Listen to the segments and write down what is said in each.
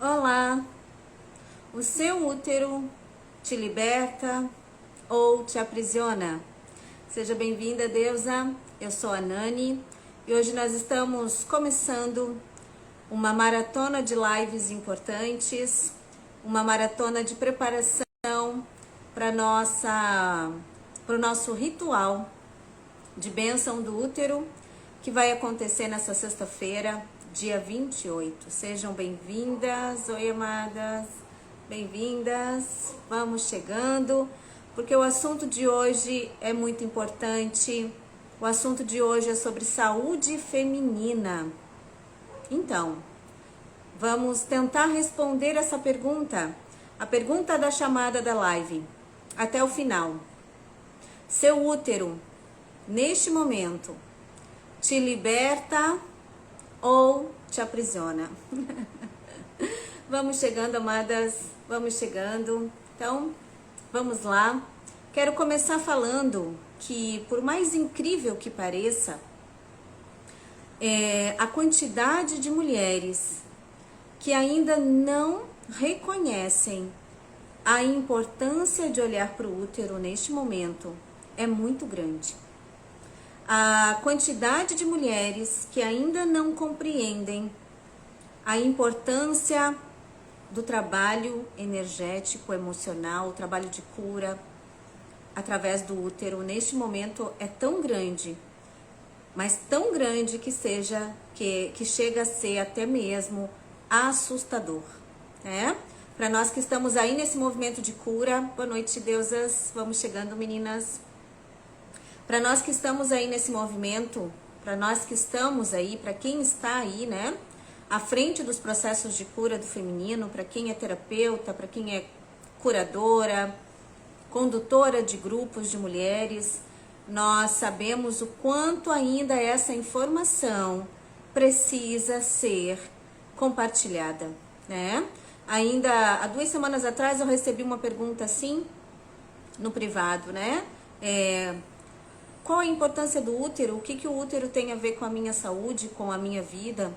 Olá! O seu útero te liberta ou te aprisiona? Seja bem-vinda, deusa. Eu sou a Nani e hoje nós estamos começando uma maratona de lives importantes, uma maratona de preparação para o nosso ritual de bênção do útero, que vai acontecer nessa sexta-feira, dia 28. Sejam bem-vindas, oi amadas, bem-vindas, vamos chegando, porque o assunto de hoje é muito importante. O assunto de hoje é sobre saúde feminina. Então, vamos tentar responder essa pergunta, a pergunta da chamada da live, até o final. Seu útero, neste momento, te liberta ou te aprisiona? Vamos chegando, amadas, vamos chegando. Então, vamos lá. Quero começar falando que, por mais incrível que pareça, a quantidade de mulheres que ainda não reconhecem a importância de olhar para o útero neste momento é muito grande. A quantidade de mulheres que ainda não compreendem a importância do trabalho energético, emocional, o trabalho de cura através do útero neste momento é tão grande, mas tão grande que chega a ser até mesmo assustador, né? Para nós que estamos aí nesse movimento de cura, boa noite, deusas, vamos chegando, meninas. Para nós que estamos aí nesse movimento, para nós que estamos aí, para quem está aí, né, à frente dos processos de cura do feminino, para quem é terapeuta, para quem é curadora, condutora de grupos de mulheres, nós sabemos o quanto ainda essa informação precisa ser compartilhada, né? Ainda há 2 semanas atrás eu recebi uma pergunta assim, no privado, né? Qual a importância do útero? O que o útero tem a ver com a minha saúde, com a minha vida?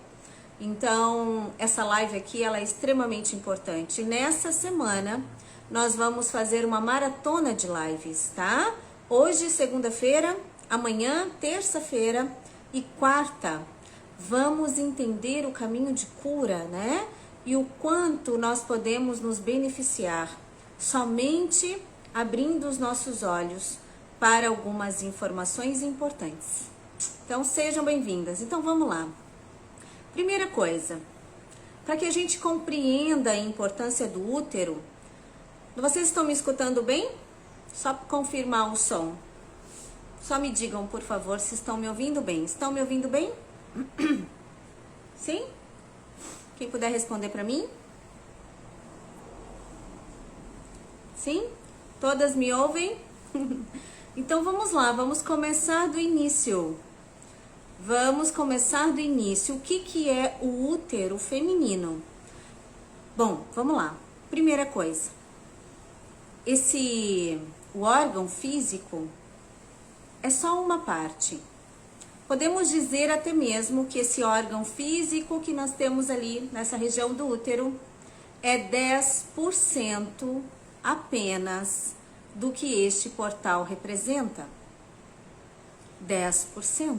Então, essa live aqui, ela é extremamente importante. Nessa semana, nós vamos fazer uma maratona de lives, tá? Hoje, segunda-feira, amanhã, terça-feira e quarta, vamos entender o caminho de cura, né? E o quanto nós podemos nos beneficiar somente abrindo os nossos olhos para algumas informações importantes. Então, sejam bem-vindas. Então, vamos lá. Primeira coisa, para que a gente compreenda a importância do útero, vocês estão me escutando bem? Só para confirmar o som. Só me digam, por favor, se estão me ouvindo bem. Estão me ouvindo bem? Sim? Quem puder responder para mim? Sim? Todas me ouvem? Então vamos lá, vamos começar do início. Vamos começar do início. O que é o útero feminino? Bom, vamos lá. Primeira coisa. O órgão físico é só uma parte. Podemos dizer até mesmo que esse órgão físico que nós temos ali nessa região do útero é 10% apenas do que este portal representa. 10%.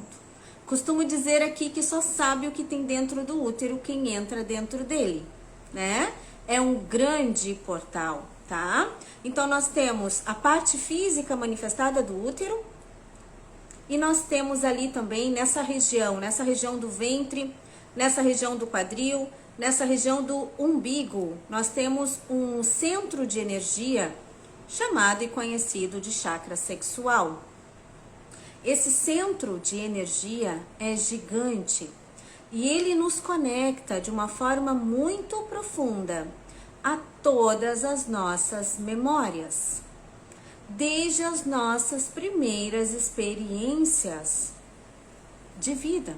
Costumo dizer aqui que só sabe o que tem dentro do útero quem entra dentro dele, né? É um grande portal, tá? Então nós temos a parte física manifestada do útero e nós temos ali também nessa região do ventre, nessa região do quadril, nessa região do umbigo, nós temos um centro de energia chamado e conhecido de chakra sexual. Esse centro de energia é gigante e ele nos conecta de uma forma muito profunda a todas as nossas memórias, desde as nossas primeiras experiências de vida.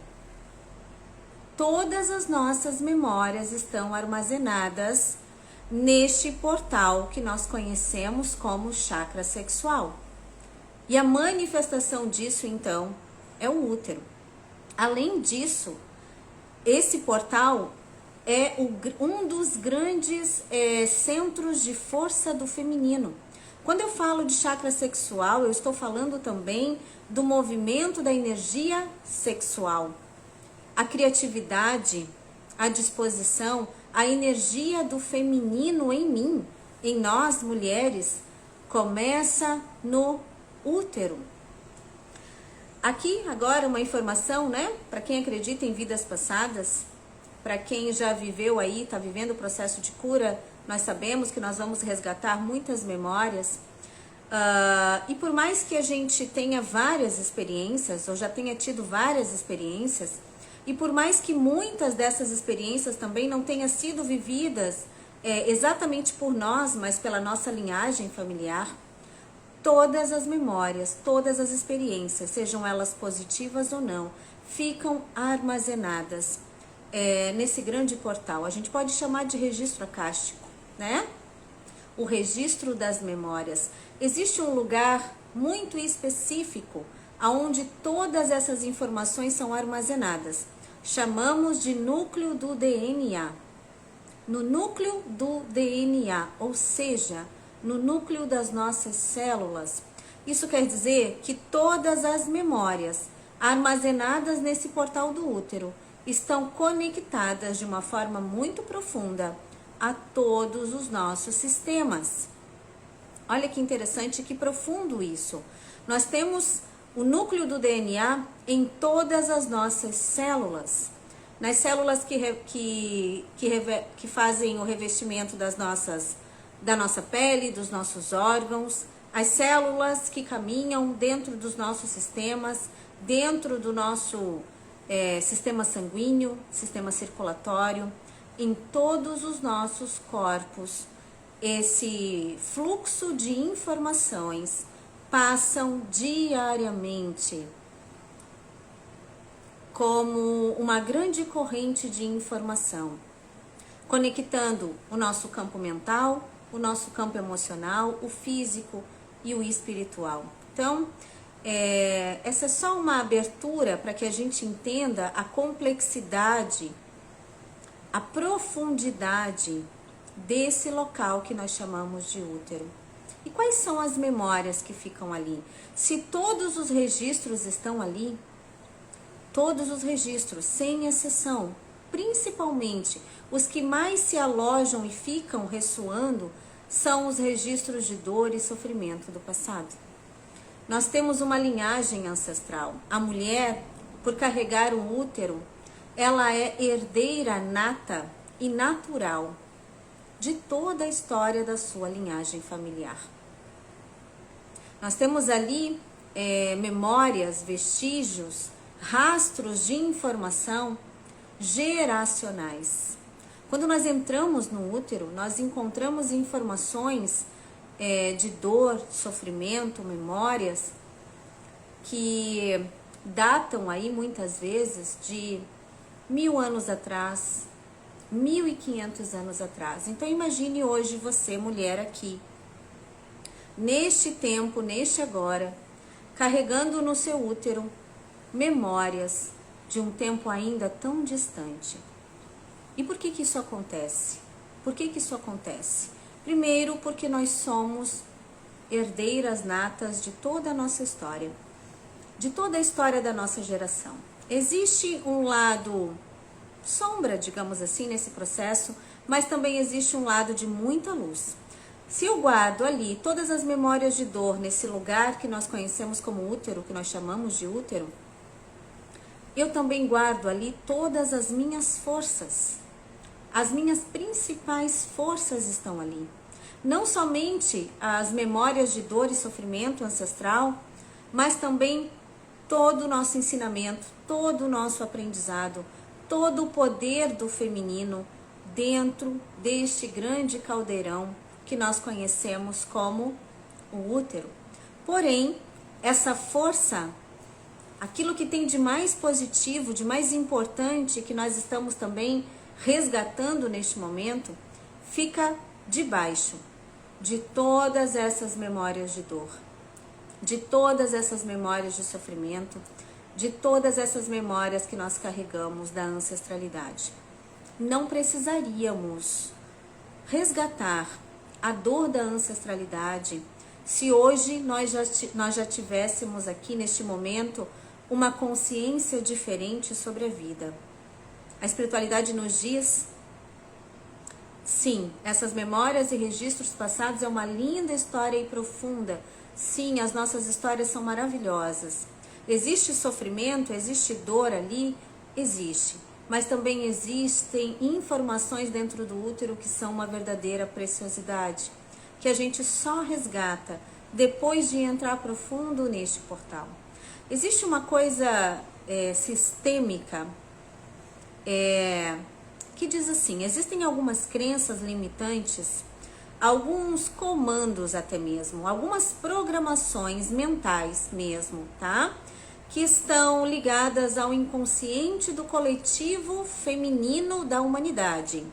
Todas as nossas memórias estão armazenadas neste portal que nós conhecemos como chakra sexual. E a manifestação disso, então, é o útero. Além disso, esse portal é um dos grandes centros de força do feminino. Quando eu falo de chakra sexual, eu estou falando também do movimento da energia sexual. A criatividade, a disposição, a energia do feminino em mim, em nós mulheres, começa no útero. Aqui agora uma informação, né? Para quem acredita em vidas passadas, para quem já viveu aí, está vivendo o processo de cura, nós sabemos que nós vamos resgatar muitas memórias. E por mais que a gente tenha várias experiências, ou já tenha tido várias experiências, e por mais que muitas dessas experiências também não tenham sido vividas exatamente por nós, mas pela nossa linhagem familiar, todas as memórias, todas as experiências, sejam elas positivas ou não, ficam armazenadas nesse grande portal. A gente pode chamar de registro acástico, né? O registro das memórias. Existe um lugar muito específico onde todas essas informações são armazenadas. Chamamos de núcleo do DNA. No núcleo do DNA, ou seja, no núcleo das nossas células. Isso quer dizer que todas as memórias armazenadas nesse portal do útero estão conectadas de uma forma muito profunda a todos os nossos sistemas. Olha que interessante, que profundo isso. Nós temos o núcleo do DNA em todas as nossas células. Nas células que fazem o revestimento da nossa pele, dos nossos órgãos, as células que caminham dentro dos nossos sistemas, dentro do nosso sistema sanguíneo, sistema circulatório, em todos os nossos corpos. Esse fluxo de informações passam diariamente como uma grande corrente de informação, conectando o nosso campo mental, o nosso campo emocional, o físico e o espiritual. Então, essa é só uma abertura para que a gente entenda a complexidade, a profundidade desse local que nós chamamos de útero. E quais são as memórias que ficam ali? Se todos os registros estão ali, todos os registros, sem exceção, principalmente os que mais se alojam e ficam ressoando, são os registros de dor e sofrimento do passado. Nós temos uma linhagem ancestral. A mulher, por carregar um útero, ela é herdeira nata e natural de toda a história da sua linhagem familiar. Nós temos ali memórias, vestígios, rastros de informação geracionais. Quando nós entramos no útero, nós encontramos informações de dor, sofrimento, memórias que datam aí muitas vezes de 1000 anos atrás, 1500 anos atrás. Então imagine hoje você, mulher, aqui, neste tempo, neste agora, carregando no seu útero memórias de um tempo ainda tão distante. E por que isso acontece? Por que isso acontece? Primeiro, porque nós somos herdeiras natas de toda a nossa história, de toda a história da nossa geração. Existe um lado sombra, digamos assim, nesse processo, mas também existe um lado de muita luz. Se eu guardo ali todas as memórias de dor nesse lugar que nós conhecemos como útero, que nós chamamos de útero, eu também guardo ali todas as minhas forças. As minhas principais forças estão ali. Não somente as memórias de dor e sofrimento ancestral, mas também todo o nosso ensinamento, todo o nosso aprendizado, todo o poder do feminino dentro deste grande caldeirão que nós conhecemos como o útero. Porém, essa força, aquilo que tem de mais positivo, de mais importante, que nós estamos também resgatando neste momento, fica debaixo de todas essas memórias de dor, de todas essas memórias de sofrimento, de todas essas memórias que nós carregamos da ancestralidade. não precisaríamos resgatar a dor da ancestralidade se hoje nós já tivéssemos aqui neste momento uma consciência diferente sobre a vida. A espiritualidade nos diz, sim, essas memórias e registros passados é uma linda história e profunda. Sim, as nossas histórias são maravilhosas. Existe sofrimento, existe dor ali? Existe. Mas também existem informações dentro do útero que são uma verdadeira preciosidade, que a gente só resgata depois de entrar profundo neste portal. Existe uma coisa sistêmica que diz assim, existem algumas crenças limitantes, alguns comandos até mesmo, algumas programações mentais mesmo, tá? Que estão ligadas ao inconsciente do coletivo feminino da humanidade.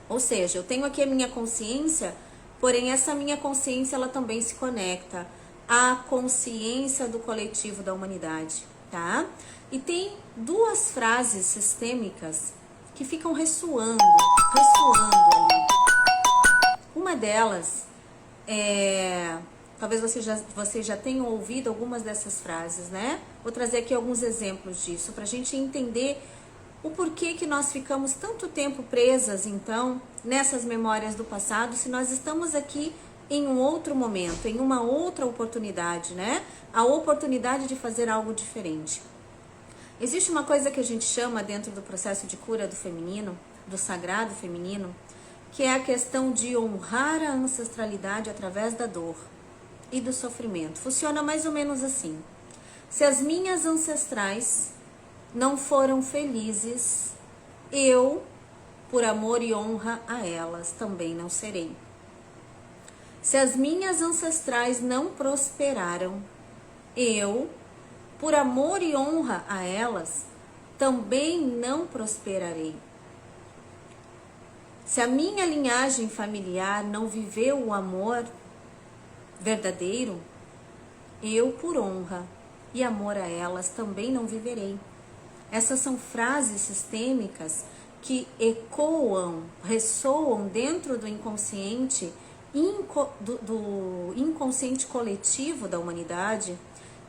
Ou seja, eu tenho aqui a minha consciência, porém essa minha consciência ela também se conecta à consciência do coletivo da humanidade, tá? E tem duas frases sistêmicas que ficam ressoando ali. Uma delas talvez vocês já tenham ouvido algumas dessas frases, né? Vou trazer aqui alguns exemplos disso para a gente entender o porquê que nós ficamos tanto tempo presas, então, nessas memórias do passado, se nós estamos aqui em um outro momento, em uma outra oportunidade, né? A oportunidade de fazer algo diferente. Existe uma coisa que a gente chama dentro do processo de cura do feminino, do sagrado feminino, que é a questão de honrar a ancestralidade através da dor e do sofrimento. Funciona mais ou menos assim. Se as minhas ancestrais não foram felizes, eu, por amor e honra a elas, também não serei. Se as minhas ancestrais não prosperaram, eu, por amor e honra a elas, também não prosperarei. Se a minha linhagem familiar não viveu o amor verdadeiro, eu, por honra e amor a elas, também não viverei. Essas são frases sistêmicas que ecoam, ressoam dentro do inconsciente, do inconsciente coletivo da humanidade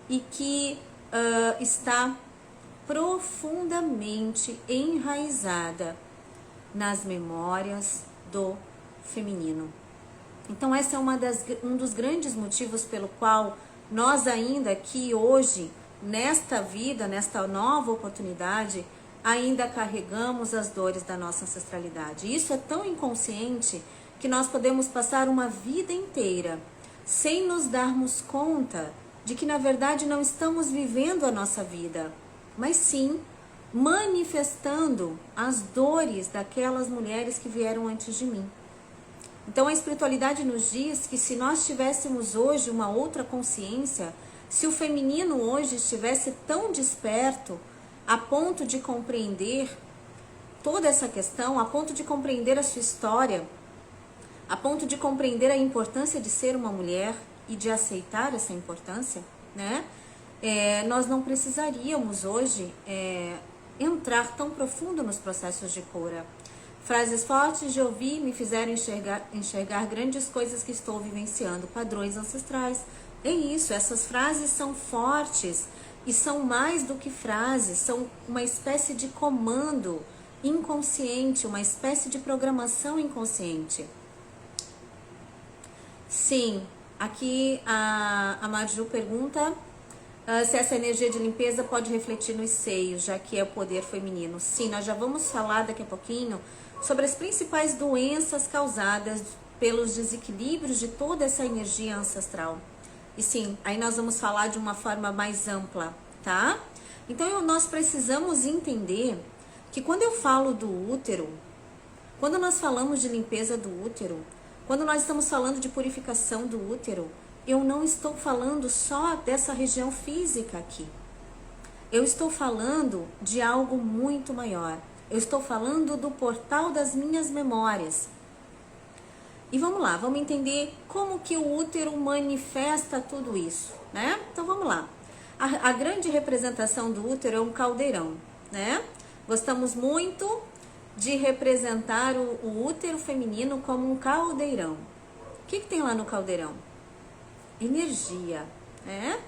e que está profundamente enraizada nas memórias do feminino. Então essa é um dos grandes motivos pelo qual nós ainda aqui hoje, nesta vida, nesta nova oportunidade, ainda carregamos as dores da nossa ancestralidade. Isso é tão inconsciente que nós podemos passar uma vida inteira sem nos darmos conta de que na verdade não estamos vivendo a nossa vida, mas sim manifestando as dores daquelas mulheres que vieram antes de mim. Então a espiritualidade nos diz que se nós tivéssemos hoje uma outra consciência, se o feminino hoje estivesse tão desperto a ponto de compreender toda essa questão, a ponto de compreender a sua história, a ponto de compreender a importância de ser uma mulher e de aceitar essa importância, né? Nós não precisaríamos hoje entrar tão profundo nos processos de cura. Frases fortes de ouvir me fizeram enxergar grandes coisas que estou vivenciando, padrões ancestrais. É isso, essas frases são fortes e são mais do que frases, são uma espécie de comando inconsciente, uma espécie de programação inconsciente. Sim, aqui a Marju pergunta se essa energia de limpeza pode refletir nos seios, já que é o poder feminino. Sim, nós já vamos falar daqui a pouquinho sobre as principais doenças causadas pelos desequilíbrios de toda essa energia ancestral. E sim, aí nós vamos falar de uma forma mais ampla, tá? Então nós precisamos entender que quando eu falo do útero, quando nós falamos de limpeza do útero, quando nós estamos falando de purificação do útero, eu não estou falando só dessa região física aqui. Eu estou falando de algo muito maior. Eu estou falando do portal das minhas memórias. E vamos lá, vamos entender como que o útero manifesta tudo isso, né? Então vamos lá. A grande representação do útero é um caldeirão, né? Gostamos muito de representar o útero feminino como um caldeirão. O que tem lá no caldeirão? Energia, né?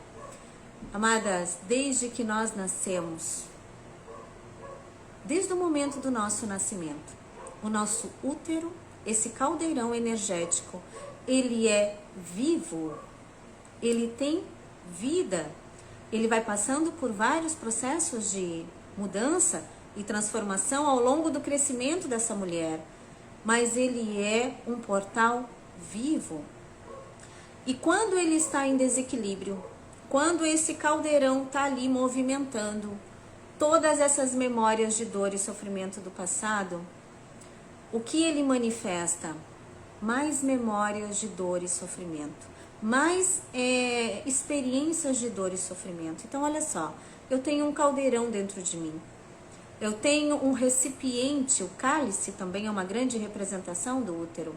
Amadas, desde que nós nascemos, desde o momento do nosso nascimento, o nosso útero, esse caldeirão energético, ele é vivo, ele tem vida, ele vai passando por vários processos de mudança e transformação ao longo do crescimento dessa mulher, mas ele é um portal vivo. E quando ele está em desequilíbrio, quando esse caldeirão está ali movimentando todas essas memórias de dor e sofrimento do passado, o que ele manifesta? Mais memórias de dor e sofrimento, mais experiências de dor e sofrimento. Então, olha só, eu tenho um caldeirão dentro de mim. Eu tenho um recipiente, o cálice também é uma grande representação do útero.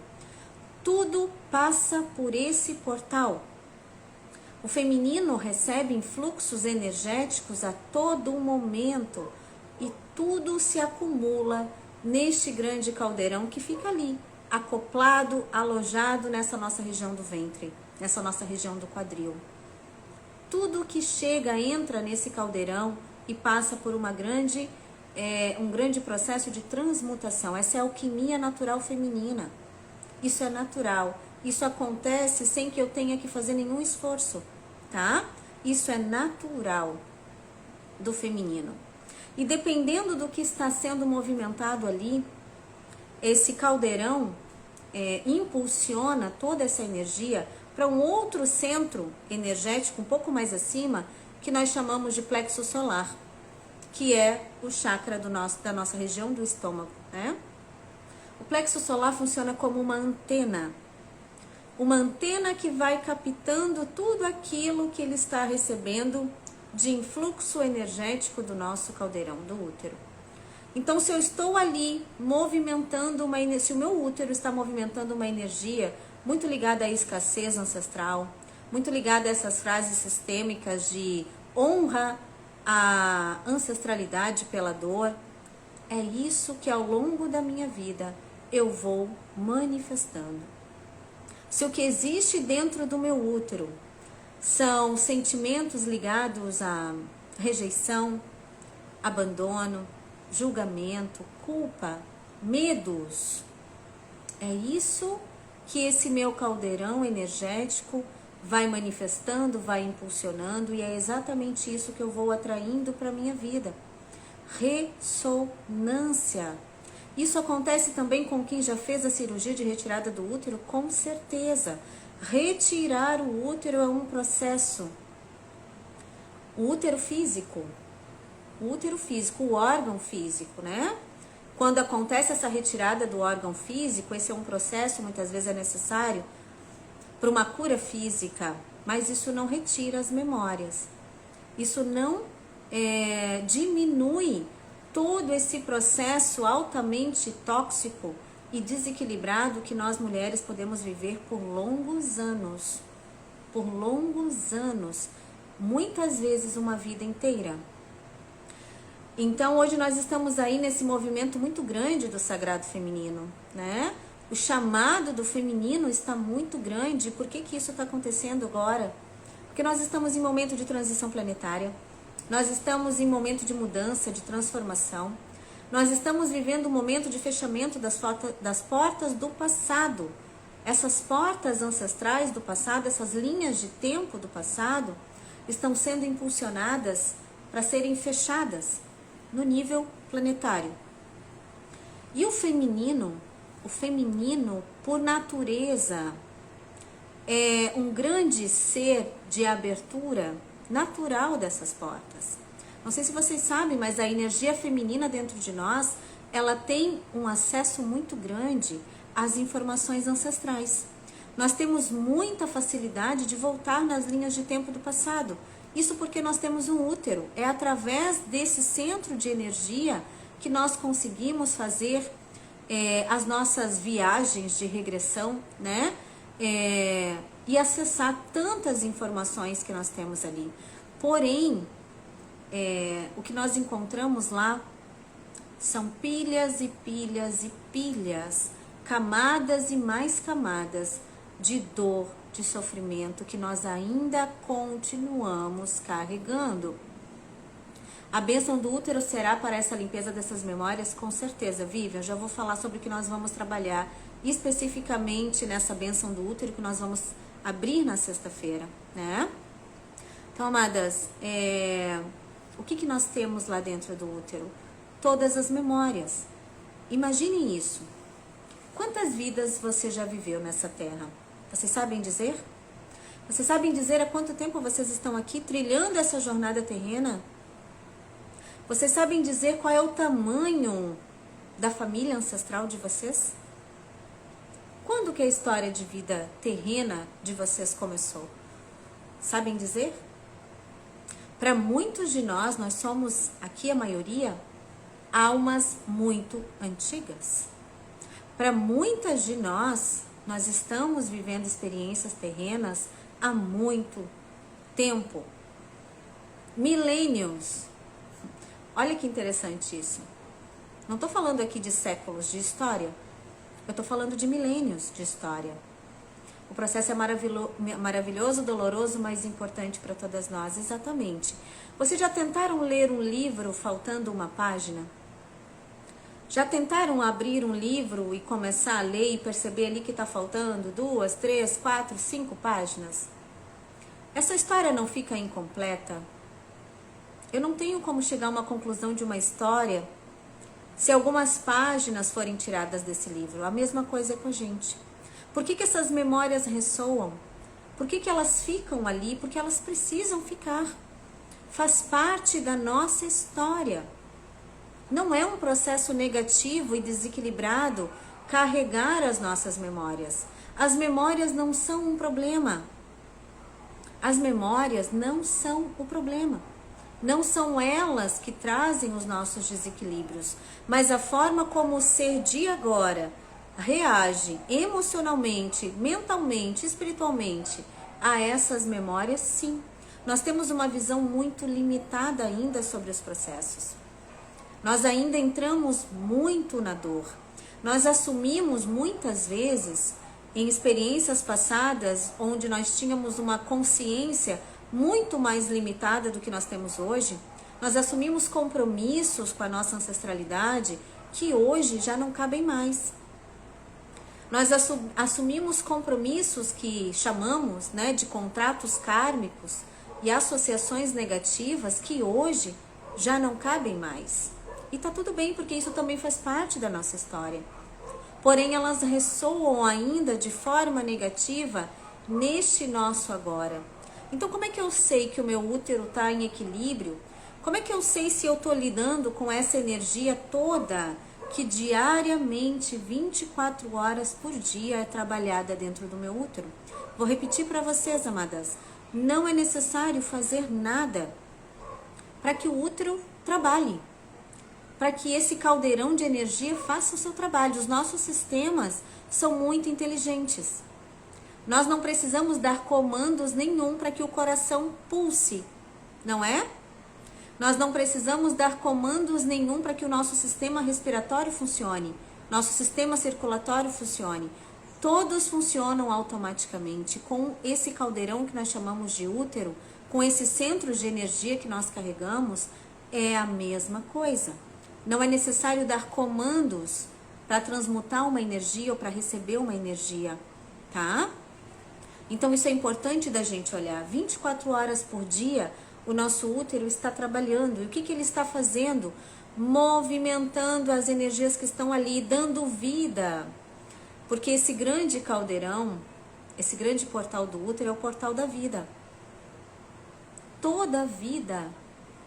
Tudo passa por esse portal. O feminino recebe influxos energéticos a todo momento e tudo se acumula neste grande caldeirão que fica ali, acoplado, alojado nessa nossa região do ventre, nessa nossa região do quadril. Tudo que chega entra nesse caldeirão e passa por um grande processo de transmutação. Essa é a alquimia natural feminina. Isso é natural. Isso acontece sem que eu tenha que fazer nenhum esforço, tá? Isso é natural do feminino. E dependendo do que está sendo movimentado ali, esse caldeirão impulsiona toda essa energia para um outro centro energético um pouco mais acima, que nós chamamos de plexo solar, que é o chakra da nossa região do estômago, né? O plexo solar funciona como uma antena que vai captando tudo aquilo que ele está recebendo de influxo energético do nosso caldeirão do útero. Então, se eu estou ali movimentando se o meu útero está movimentando uma energia muito ligada à escassez ancestral, muito ligada a essas frases sistêmicas de honra à ancestralidade pela dor, é isso que ao longo da minha vida eu vou manifestando. Se o que existe dentro do meu útero são sentimentos ligados à rejeição, abandono, julgamento, culpa, medos, é isso que esse meu caldeirão energético vai manifestando, vai impulsionando, e é exatamente isso que eu vou atraindo para a minha vida. Ressonância. Isso acontece também com quem já fez a cirurgia de retirada do útero, com certeza. Retirar o útero é um processo. O útero físico, o órgão físico, né? Quando acontece essa retirada do órgão físico, esse é um processo, muitas vezes é necessário para uma cura física, mas isso não retira as memórias. Isso não diminui todo esse processo altamente tóxico e desequilibrado que nós mulheres podemos viver por longos anos. Por longos anos. Muitas vezes uma vida inteira. Então, hoje nós estamos aí nesse movimento muito grande do sagrado feminino, né? O chamado do feminino está muito grande. Por que isso está acontecendo agora? Porque nós estamos em momento de transição planetária. Nós estamos em momento de mudança, de transformação. Nós estamos vivendo um momento de fechamento das portas do passado. Essas portas ancestrais do passado, essas linhas de tempo do passado, estão sendo impulsionadas para serem fechadas no nível planetário. E o feminino, por natureza, é um grande ser de abertura natural dessas portas. Não sei se vocês sabem, mas a energia feminina dentro de nós, ela tem um acesso muito grande às informações ancestrais. Nós temos muita facilidade de voltar nas linhas de tempo do passado. Isso porque nós temos um útero. É através desse centro de energia que nós conseguimos fazer as nossas viagens de regressão, né? E acessar tantas informações que nós temos ali. Porém, o que nós encontramos lá São pilhas e pilhas e pilhas, camadas e mais camadas de dor, de sofrimento que nós ainda continuamos carregando. A bênção do útero será para essa limpeza dessas memórias? Com certeza, Vivian. Já vou falar sobre o que nós vamos trabalhar especificamente nessa bênção do útero que nós vamos abrir na sexta-feira, né? Então, amadas, o que nós temos lá dentro do útero? Todas as memórias. Imaginem isso. Quantas vidas você já viveu nessa terra? Vocês sabem dizer? Vocês sabem dizer há quanto tempo vocês estão aqui trilhando essa jornada terrena? Vocês sabem dizer qual é o tamanho da família ancestral de vocês? Quando que a história de vida terrena de vocês começou? Sabem dizer? Para muitos de nós somos, aqui a maioria, almas muito antigas. Para muitas de nós estamos vivendo experiências terrenas há muito tempo. Milênios. Olha que interessante isso. Não estou falando aqui de séculos de história. Eu estou falando de milênios de história. O processo é maravilhoso, doloroso, mas importante para todas nós. Exatamente. Vocês já tentaram ler um livro faltando uma página? Já tentaram abrir um livro e começar a ler e perceber ali que está faltando 2, 3, 4, 5 páginas? Essa história não fica incompleta? Eu não tenho como chegar a uma conclusão de uma história se algumas páginas forem tiradas desse livro. A mesma coisa é com a gente. Por que essas memórias ressoam? Por que elas ficam ali? Porque elas precisam ficar. Faz parte da nossa história. Não é um processo negativo e desequilibrado carregar as nossas memórias. As memórias não são um problema. As memórias não são o problema. Não são elas que trazem os nossos desequilíbrios, mas a forma como o ser de agora reage emocionalmente, mentalmente, espiritualmente a essas memórias, sim. Nós temos uma visão muito limitada ainda sobre os processos. Nós ainda entramos muito na dor. Nós assumimos muitas vezes em experiências passadas onde nós tínhamos uma consciência muito mais limitada do que nós temos hoje. Nós assumimos compromissos com a nossa ancestralidade que hoje já não cabem mais. Nós assumimos compromissos que chamamos, né, de contratos kármicos e associações negativas que hoje já não cabem mais. E tá tudo bem, porque isso também faz parte da nossa história. Porém, elas ressoam ainda de forma negativa neste nosso agora. Então, como é que eu sei que o meu útero está em equilíbrio? Como é que eu sei se eu estou lidando com essa energia toda que diariamente, 24 horas por dia, é trabalhada dentro do meu útero? Vou repetir para vocês, amadas. Não é necessário fazer nada para que o útero trabalhe, para que esse caldeirão de energia faça o seu trabalho. Os nossos sistemas são muito inteligentes. Nós não precisamos dar comandos nenhum para que o coração pulse, não é? Nós não precisamos dar comandos nenhum para que o nosso sistema respiratório funcione, nosso sistema circulatório funcione. Todos funcionam automaticamente com esse caldeirão que nós chamamos de útero, com esse centro de energia que nós carregamos, é a mesma coisa. Não é necessário dar comandos para transmutar uma energia ou para receber uma energia, tá? Então isso é importante da gente olhar. 24 horas por dia o nosso útero está trabalhando. E o que ele está fazendo? Movimentando as energias que estão ali, dando vida. Porque esse grande caldeirão, esse grande portal do útero é o portal da vida. Toda a vida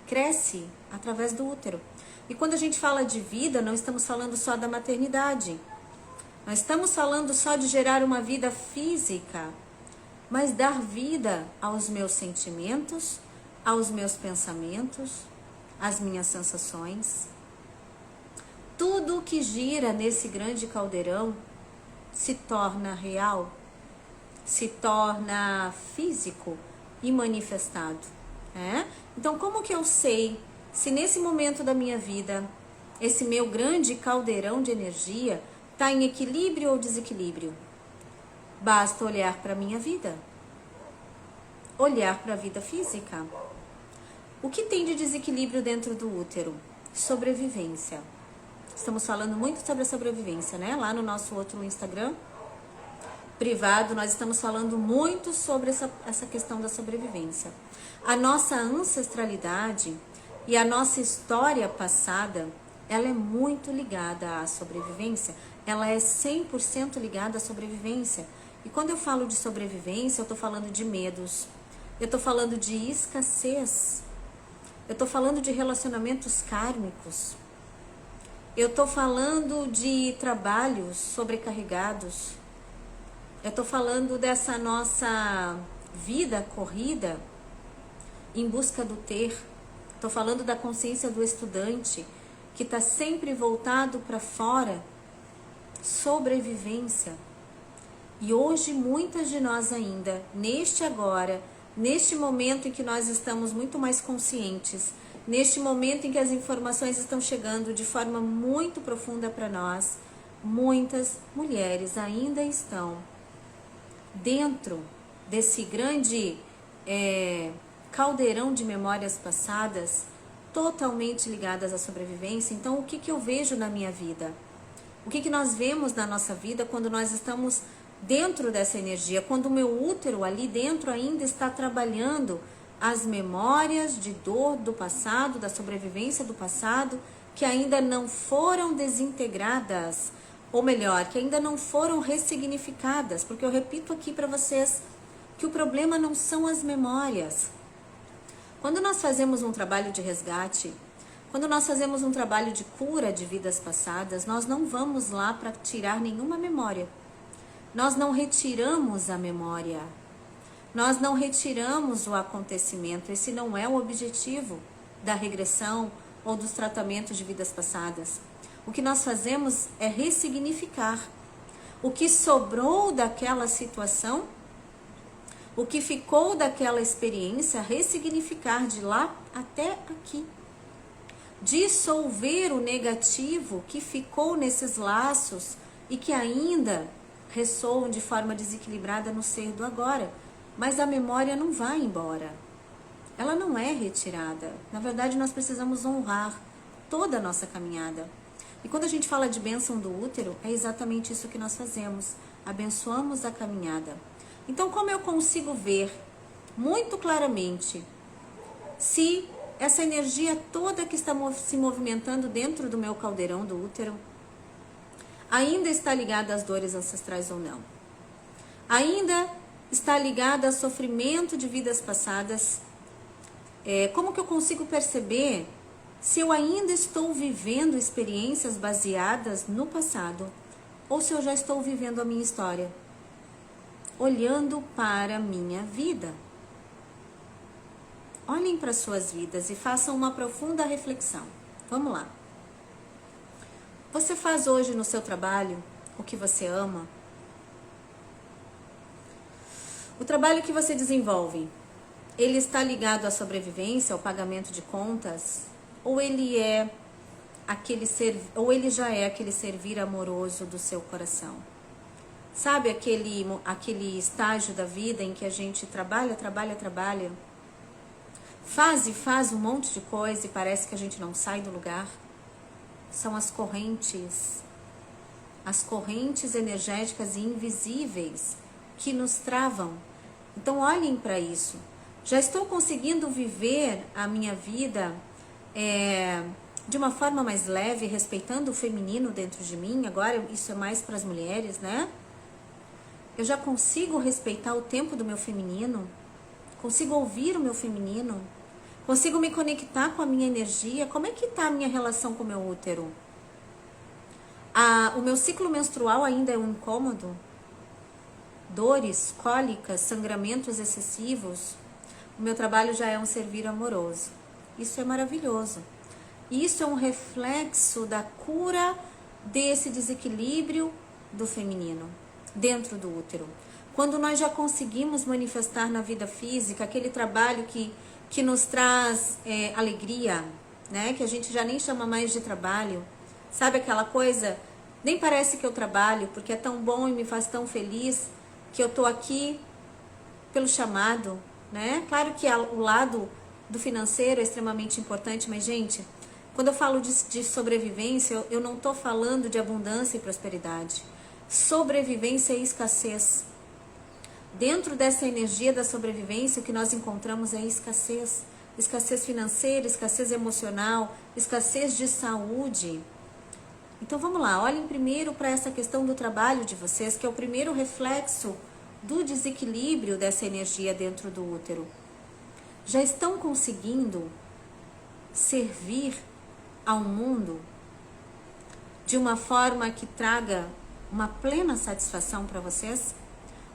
cresce através do útero. E quando a gente fala de vida, não estamos falando só da maternidade. Nós estamos falando só de gerar uma vida física, mas dar vida aos meus sentimentos, aos meus pensamentos, às minhas sensações. Tudo que gira nesse grande caldeirão se torna real, se torna físico e manifestado. Então, como que eu sei se nesse momento da minha vida esse meu grande caldeirão de energia está em equilíbrio ou desequilíbrio? Basta olhar para a minha vida, olhar para a vida física. O que tem de desequilíbrio dentro do útero? Sobrevivência. Estamos falando muito sobre a sobrevivência, né? Lá no nosso outro Instagram privado, nós estamos falando muito sobre essa questão da sobrevivência. A nossa ancestralidade e a nossa história passada, ela é muito ligada à sobrevivência. Ela é 100% ligada à sobrevivência. E quando eu falo de sobrevivência, eu estou falando de medos, eu estou falando de escassez, eu estou falando de relacionamentos kármicos, eu estou falando de trabalhos sobrecarregados, eu estou falando dessa nossa vida corrida em busca do ter. Estou falando da consciência do estudante que está sempre voltado para fora, sobrevivência. E hoje muitas de nós ainda, neste agora, neste momento em que nós estamos muito mais conscientes, neste momento em que as informações estão chegando de forma muito profunda para nós, muitas mulheres ainda estão dentro desse grande caldeirão de memórias passadas, totalmente ligadas à sobrevivência. Então, o que eu vejo na minha vida? O que nós vemos na nossa vida quando nós estamos dentro dessa energia? Quando o meu útero ali dentro ainda está trabalhando as memórias de dor do passado, da sobrevivência do passado, que ainda não foram desintegradas, ou melhor, que ainda não foram ressignificadas, porque eu repito aqui para vocês que o problema não são as memórias. Quando nós fazemos um trabalho de resgate, quando nós fazemos um trabalho de cura de vidas passadas, nós não vamos lá para tirar nenhuma memória. Nós não retiramos a memória. Nós não retiramos o acontecimento. Esse não é o objetivo da regressão ou dos tratamentos de vidas passadas. O que nós fazemos é ressignificar o que sobrou daquela situação, o que ficou daquela experiência, ressignificar de lá até aqui. Dissolver o negativo que ficou nesses laços e que ainda ressoam de forma desequilibrada no ser do agora. Mas a memória não vai embora. Ela não é retirada. Na verdade, nós precisamos honrar toda a nossa caminhada. E quando a gente fala de bênção do útero, é exatamente isso que nós fazemos. Abençoamos a caminhada. Então, como eu consigo ver muito claramente se essa energia toda que está se movimentando dentro do meu caldeirão do útero ainda está ligada às dores ancestrais ou não? Ainda está ligada a sofrimento de vidas passadas? Como que eu consigo perceber se eu ainda estou vivendo experiências baseadas no passado ou se eu já estou vivendo a minha história, olhando para a minha vida? Olhem para suas vidas e façam uma profunda reflexão. Vamos lá. Você faz hoje no seu trabalho o que você ama? O trabalho que você desenvolve, ele está ligado à sobrevivência, ao pagamento de contas? Ou ele já é aquele servir amoroso do seu coração? Sabe aquele estágio da vida em que a gente trabalha, faz um monte de coisa e parece que a gente não sai do lugar? São as correntes energéticas e invisíveis que nos travam. Então olhem para isso. Já estou conseguindo viver a minha vida de uma forma mais leve, respeitando o feminino dentro de mim? Agora isso é mais para as mulheres, né? Eu já consigo respeitar o tempo do meu feminino? Consigo ouvir o meu feminino? Consigo me conectar com a minha energia? Como é que está a minha relação com o meu útero? O meu ciclo menstrual ainda é um incômodo? Dores, cólicas, sangramentos excessivos? O meu trabalho já é um servir amoroso. Isso é maravilhoso. Isso é um reflexo da cura desse desequilíbrio do feminino dentro do útero. Quando nós já conseguimos manifestar na vida física aquele trabalho que nos traz alegria, né? Que a gente já nem chama mais de trabalho. Sabe aquela coisa? Nem parece que eu trabalho, porque é tão bom e me faz tão feliz que eu tô aqui pelo chamado, né? Claro que o lado do financeiro é extremamente importante, mas, gente, quando eu falo de sobrevivência, eu não tô falando de abundância e prosperidade. Sobrevivência e escassez. Dentro dessa energia da sobrevivência, o que nós encontramos é escassez. Escassez financeira, escassez emocional, escassez de saúde. Então vamos lá, olhem primeiro para essa questão do trabalho de vocês, que é o primeiro reflexo do desequilíbrio dessa energia dentro do útero. Já estão conseguindo servir ao mundo de uma forma que traga uma plena satisfação para vocês?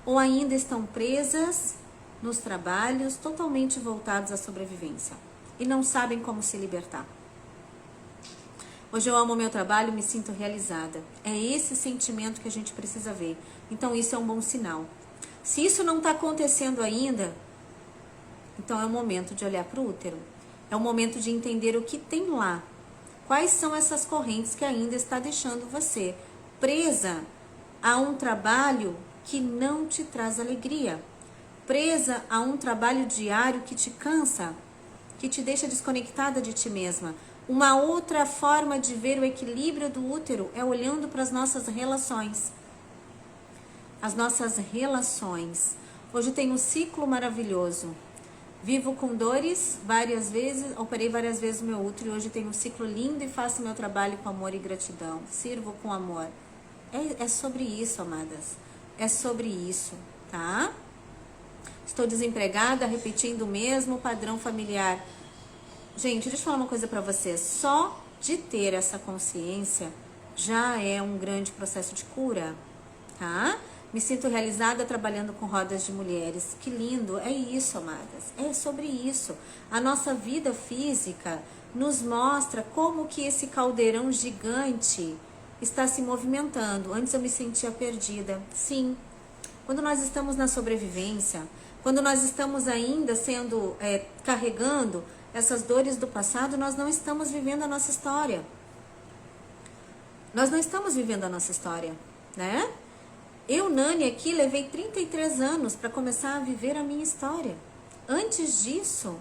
Ou ainda estão presas nos trabalhos totalmente voltados à sobrevivência e não sabem como se libertar? Hoje eu amo o meu trabalho, me sinto realizada. É esse sentimento que a gente precisa ver. Então isso é um bom sinal. Se isso não está acontecendo ainda, então é o momento de olhar para o útero. É o momento de entender o que tem lá. Quais são essas correntes que ainda está deixando você presa a um trabalho que não te traz alegria. Presa a um trabalho diário que te cansa, que te deixa desconectada de ti mesma. Uma outra forma de ver o equilíbrio do útero é olhando para as nossas relações. As nossas relações. Hoje tem um ciclo maravilhoso. Vivo com dores várias vezes, operei várias vezes o meu útero e hoje tenho um ciclo lindo e faço meu trabalho com amor e gratidão. Sirvo com amor. É sobre isso, amadas. É sobre isso, tá? Estou desempregada, repetindo o mesmo padrão familiar. Gente, deixa eu falar uma coisa pra vocês. Só de ter essa consciência já é um grande processo de cura, tá? Me sinto realizada trabalhando com rodas de mulheres. Que lindo! É isso, amadas. É sobre isso. A nossa vida física nos mostra como que esse caldeirão gigante está se movimentando. Antes eu me sentia perdida. Sim. Quando nós estamos na sobrevivência, quando nós estamos ainda carregando essas dores do passado, nós não estamos vivendo a nossa história. Nós não estamos vivendo a nossa história, né? Eu, Nani, aqui levei 33 anos para começar a viver a minha história. Antes disso,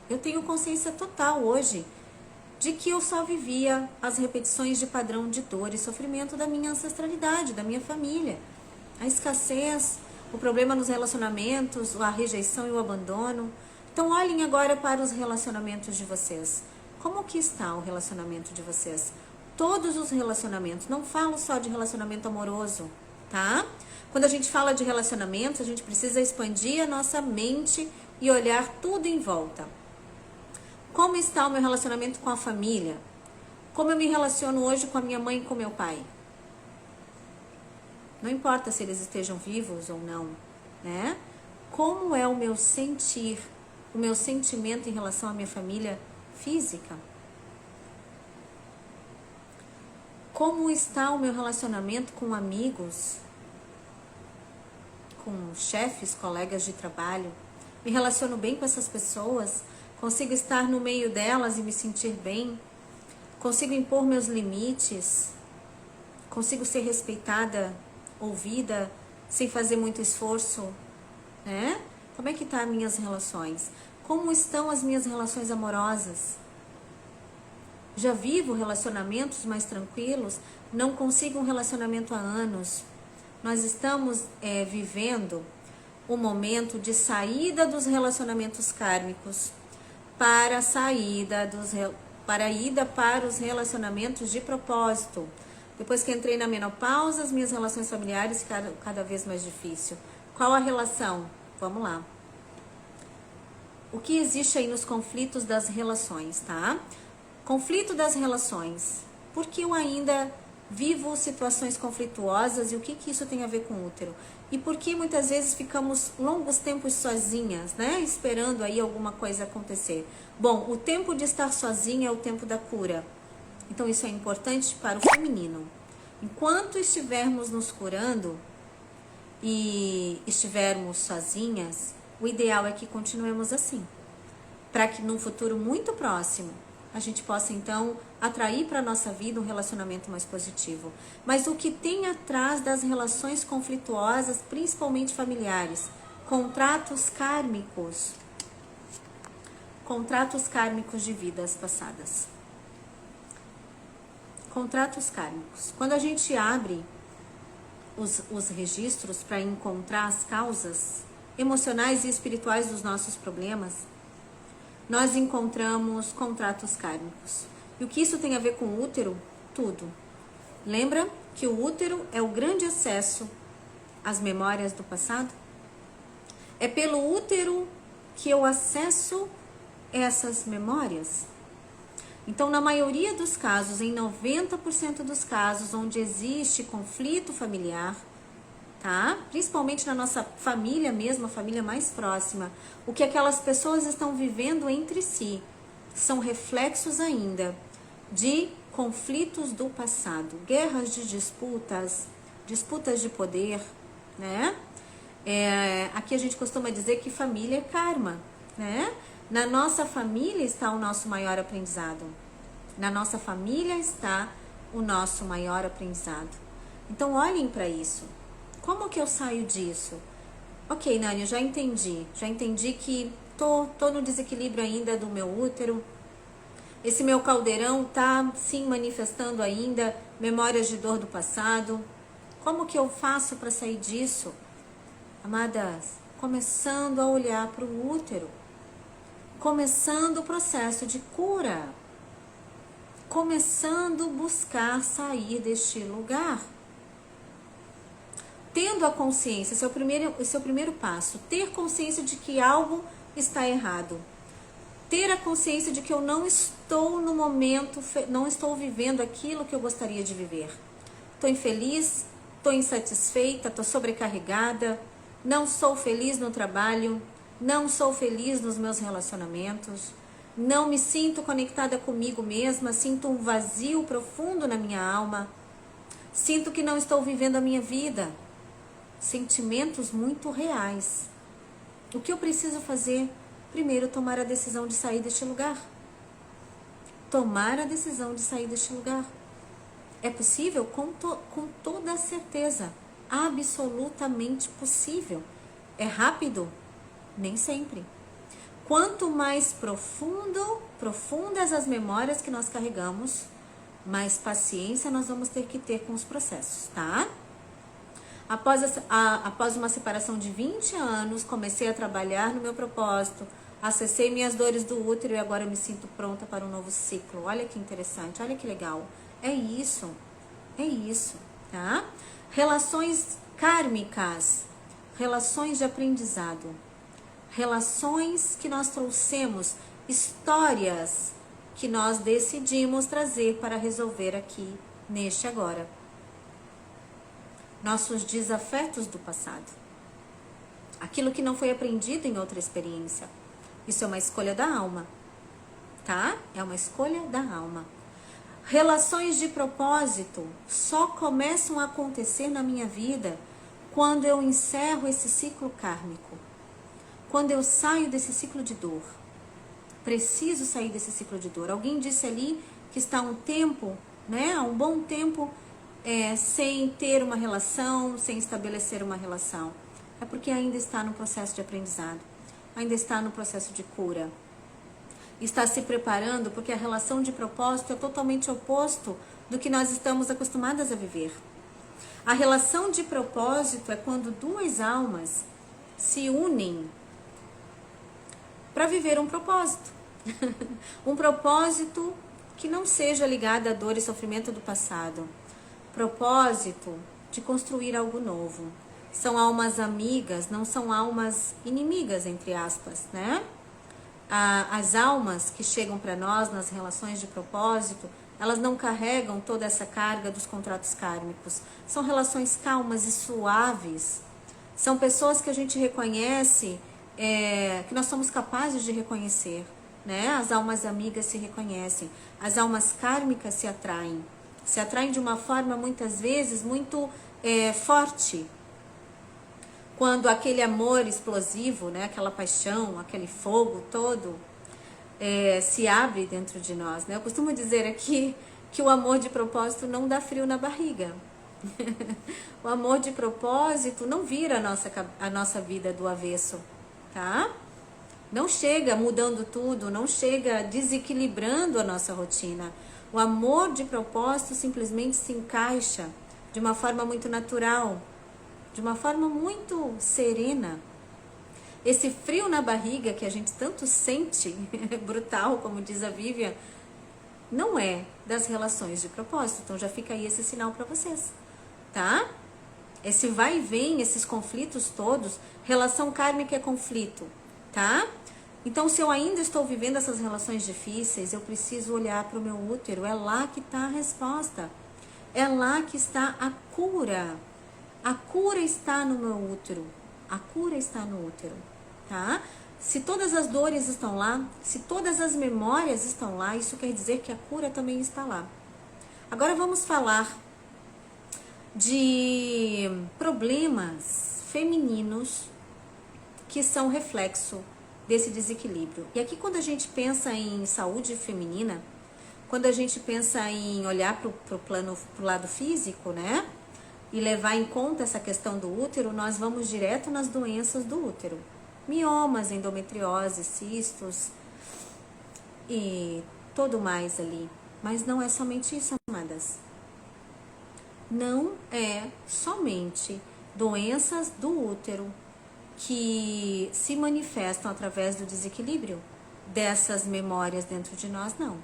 eu tenho consciência total hoje de que eu só vivia as repetições de padrão de dor e sofrimento da minha ancestralidade, da minha família. A escassez, o problema nos relacionamentos, a rejeição e o abandono. Então olhem agora para os relacionamentos de vocês. Como que está o relacionamento de vocês? Todos os relacionamentos, não falo só de relacionamento amoroso, tá? Quando a gente fala de relacionamentos, a gente precisa expandir a nossa mente e olhar tudo em volta. Como está o meu relacionamento com a família? Como eu me relaciono hoje com a minha mãe e com meu pai? Não importa se eles estejam vivos ou não, né? Como é o meu sentir, o meu sentimento em relação à minha família física? Como está o meu relacionamento com amigos, com chefes, colegas de trabalho? Me relaciono bem com essas pessoas? Consigo estar no meio delas e me sentir bem? Consigo impor meus limites? Consigo ser respeitada, ouvida, sem fazer muito esforço, né? Como é que tá as minhas relações? Como estão as minhas relações amorosas? Já vivo relacionamentos mais tranquilos? Não consigo um relacionamento há anos. Nós estamos vivendo um momento de saída dos relacionamentos kármicos para a ida para os relacionamentos de propósito. Depois que entrei na menopausa, as minhas relações familiares ficaram cada vez mais difíceis. Qual a relação? Vamos lá. O que existe aí nos conflitos das relações, tá? Conflito das relações. Por que eu ainda vivo situações conflituosas e o que isso tem a ver com o útero? E por que muitas vezes ficamos longos tempos sozinhas, né? Esperando aí alguma coisa acontecer. Bom, o tempo de estar sozinha é o tempo da cura. Então isso é importante para o feminino. Enquanto estivermos nos curando e estivermos sozinhas, o ideal é que continuemos assim. Para que num futuro muito próximo a gente possa então atrair para a nossa vida um relacionamento mais positivo. Mas o que tem atrás das relações conflituosas, principalmente familiares? Contratos kármicos. Contratos kármicos de vidas passadas. Contratos kármicos. Quando a gente abre os registros para encontrar as causas emocionais e espirituais dos nossos problemas, nós encontramos contratos kármicos. E o que isso tem a ver com o útero? Tudo. Lembra que o útero é o grande acesso às memórias do passado? É pelo útero que eu acesso essas memórias. Então, na maioria dos casos, em 90% dos casos onde existe conflito familiar, tá? Principalmente na nossa família mesmo, a família mais próxima, o que aquelas pessoas estão vivendo entre si são reflexos ainda de conflitos do passado, guerras de disputas, disputas de poder, né? Aqui a gente costuma dizer que família é karma, né? Na nossa família está o nosso maior aprendizado. Na nossa família está o nosso maior aprendizado. Então, olhem para isso. Como que eu saio disso? Ok, Nani, eu já entendi que tô no desequilíbrio ainda do meu útero. Esse meu caldeirão tá sim manifestando ainda memórias de dor do passado. Como que eu faço para sair disso? Amadas, começando a olhar para o útero. Começando o processo de cura, começando a buscar sair deste lugar. Tendo a consciência, esse é o primeiro passo, ter consciência de que algo está errado. Ter a consciência de que eu não estou no momento, não estou vivendo aquilo que eu gostaria de viver. Estou infeliz, estou insatisfeita, estou sobrecarregada, não sou feliz no trabalho, não sou feliz nos meus relacionamentos, não me sinto conectada comigo mesma, sinto um vazio profundo na minha alma, sinto que não estou vivendo a minha vida. Sentimentos muito reais. O que eu preciso fazer? Primeiro, tomar a decisão de sair deste lugar. Tomar a decisão de sair deste lugar. É possível? Com toda a certeza. Absolutamente possível. É rápido? Nem sempre. Quanto mais profundas as memórias que nós carregamos, mais paciência nós vamos ter que ter com os processos, tá? Após uma separação de 20 anos, comecei a trabalhar no meu propósito, acessei minhas dores do útero e agora eu me sinto pronta para um novo ciclo. Olha que interessante, olha que legal. É isso, tá? Relações kármicas, relações de aprendizado, relações que nós trouxemos, histórias que nós decidimos trazer para resolver aqui, neste agora. Nossos desafetos do passado. Aquilo que não foi aprendido em outra experiência. Isso é uma escolha da alma, tá? É uma escolha da alma. Relações de propósito só começam a acontecer na minha vida quando eu encerro esse ciclo kármico. Quando eu saio desse ciclo de dor. Preciso sair desse ciclo de dor. Alguém disse ali que está um tempo, né? Há um bom tempo sem ter uma relação, sem estabelecer uma relação. É porque ainda está no processo de aprendizado. Ainda está no processo de cura. Está se preparando porque a relação de propósito é totalmente oposto do que nós estamos acostumadas a viver. A relação de propósito é quando duas almas se unem para viver um propósito. Um propósito que não seja ligado à dor e sofrimento do passado. Propósito de construir algo novo. São almas amigas, não são almas inimigas, entre aspas, né? As almas que chegam para nós nas relações de propósito, elas não carregam toda essa carga dos contratos kármicos. São relações calmas e suaves. São pessoas que a gente reconhece, que nós somos capazes de reconhecer, né? As almas amigas se reconhecem. As almas kármicas se atraem. Se atraem de uma forma, muitas vezes, muito forte. Quando aquele amor explosivo, né? Aquela paixão, aquele fogo todo, se abre dentro de nós, né? Eu costumo dizer aqui que o amor de propósito não dá frio na barriga. O amor de propósito não vira a nossa vida do avesso, tá? Não chega mudando tudo, não chega desequilibrando a nossa rotina. O amor de propósito simplesmente se encaixa de uma forma muito natural, de uma forma muito serena. Esse frio na barriga que a gente tanto sente, brutal, como diz a Vivian, não é das relações de propósito. Então já fica aí esse sinal para vocês, tá? Esse vai e vem, esses conflitos todos, relação kármica é conflito, tá? Então, se eu ainda estou vivendo essas relações difíceis, eu preciso olhar para o meu útero. É lá que está a resposta. É lá que está a cura. A cura está no meu útero. A cura está no útero, tá? Se todas as dores estão lá, se todas as memórias estão lá, isso quer dizer que a cura também está lá. Agora vamos falar de problemas femininos que são reflexo desse desequilíbrio. E aqui quando a gente pensa em saúde feminina, quando a gente pensa em olhar para o plano, para o lado físico, né? E levar em conta essa questão do útero, nós vamos direto nas doenças do útero. Miomas, endometriose, cistos e todo mais ali. Mas não é somente isso, amadas. Não é somente doenças do útero que se manifestam através do desequilíbrio dessas memórias dentro de nós, não,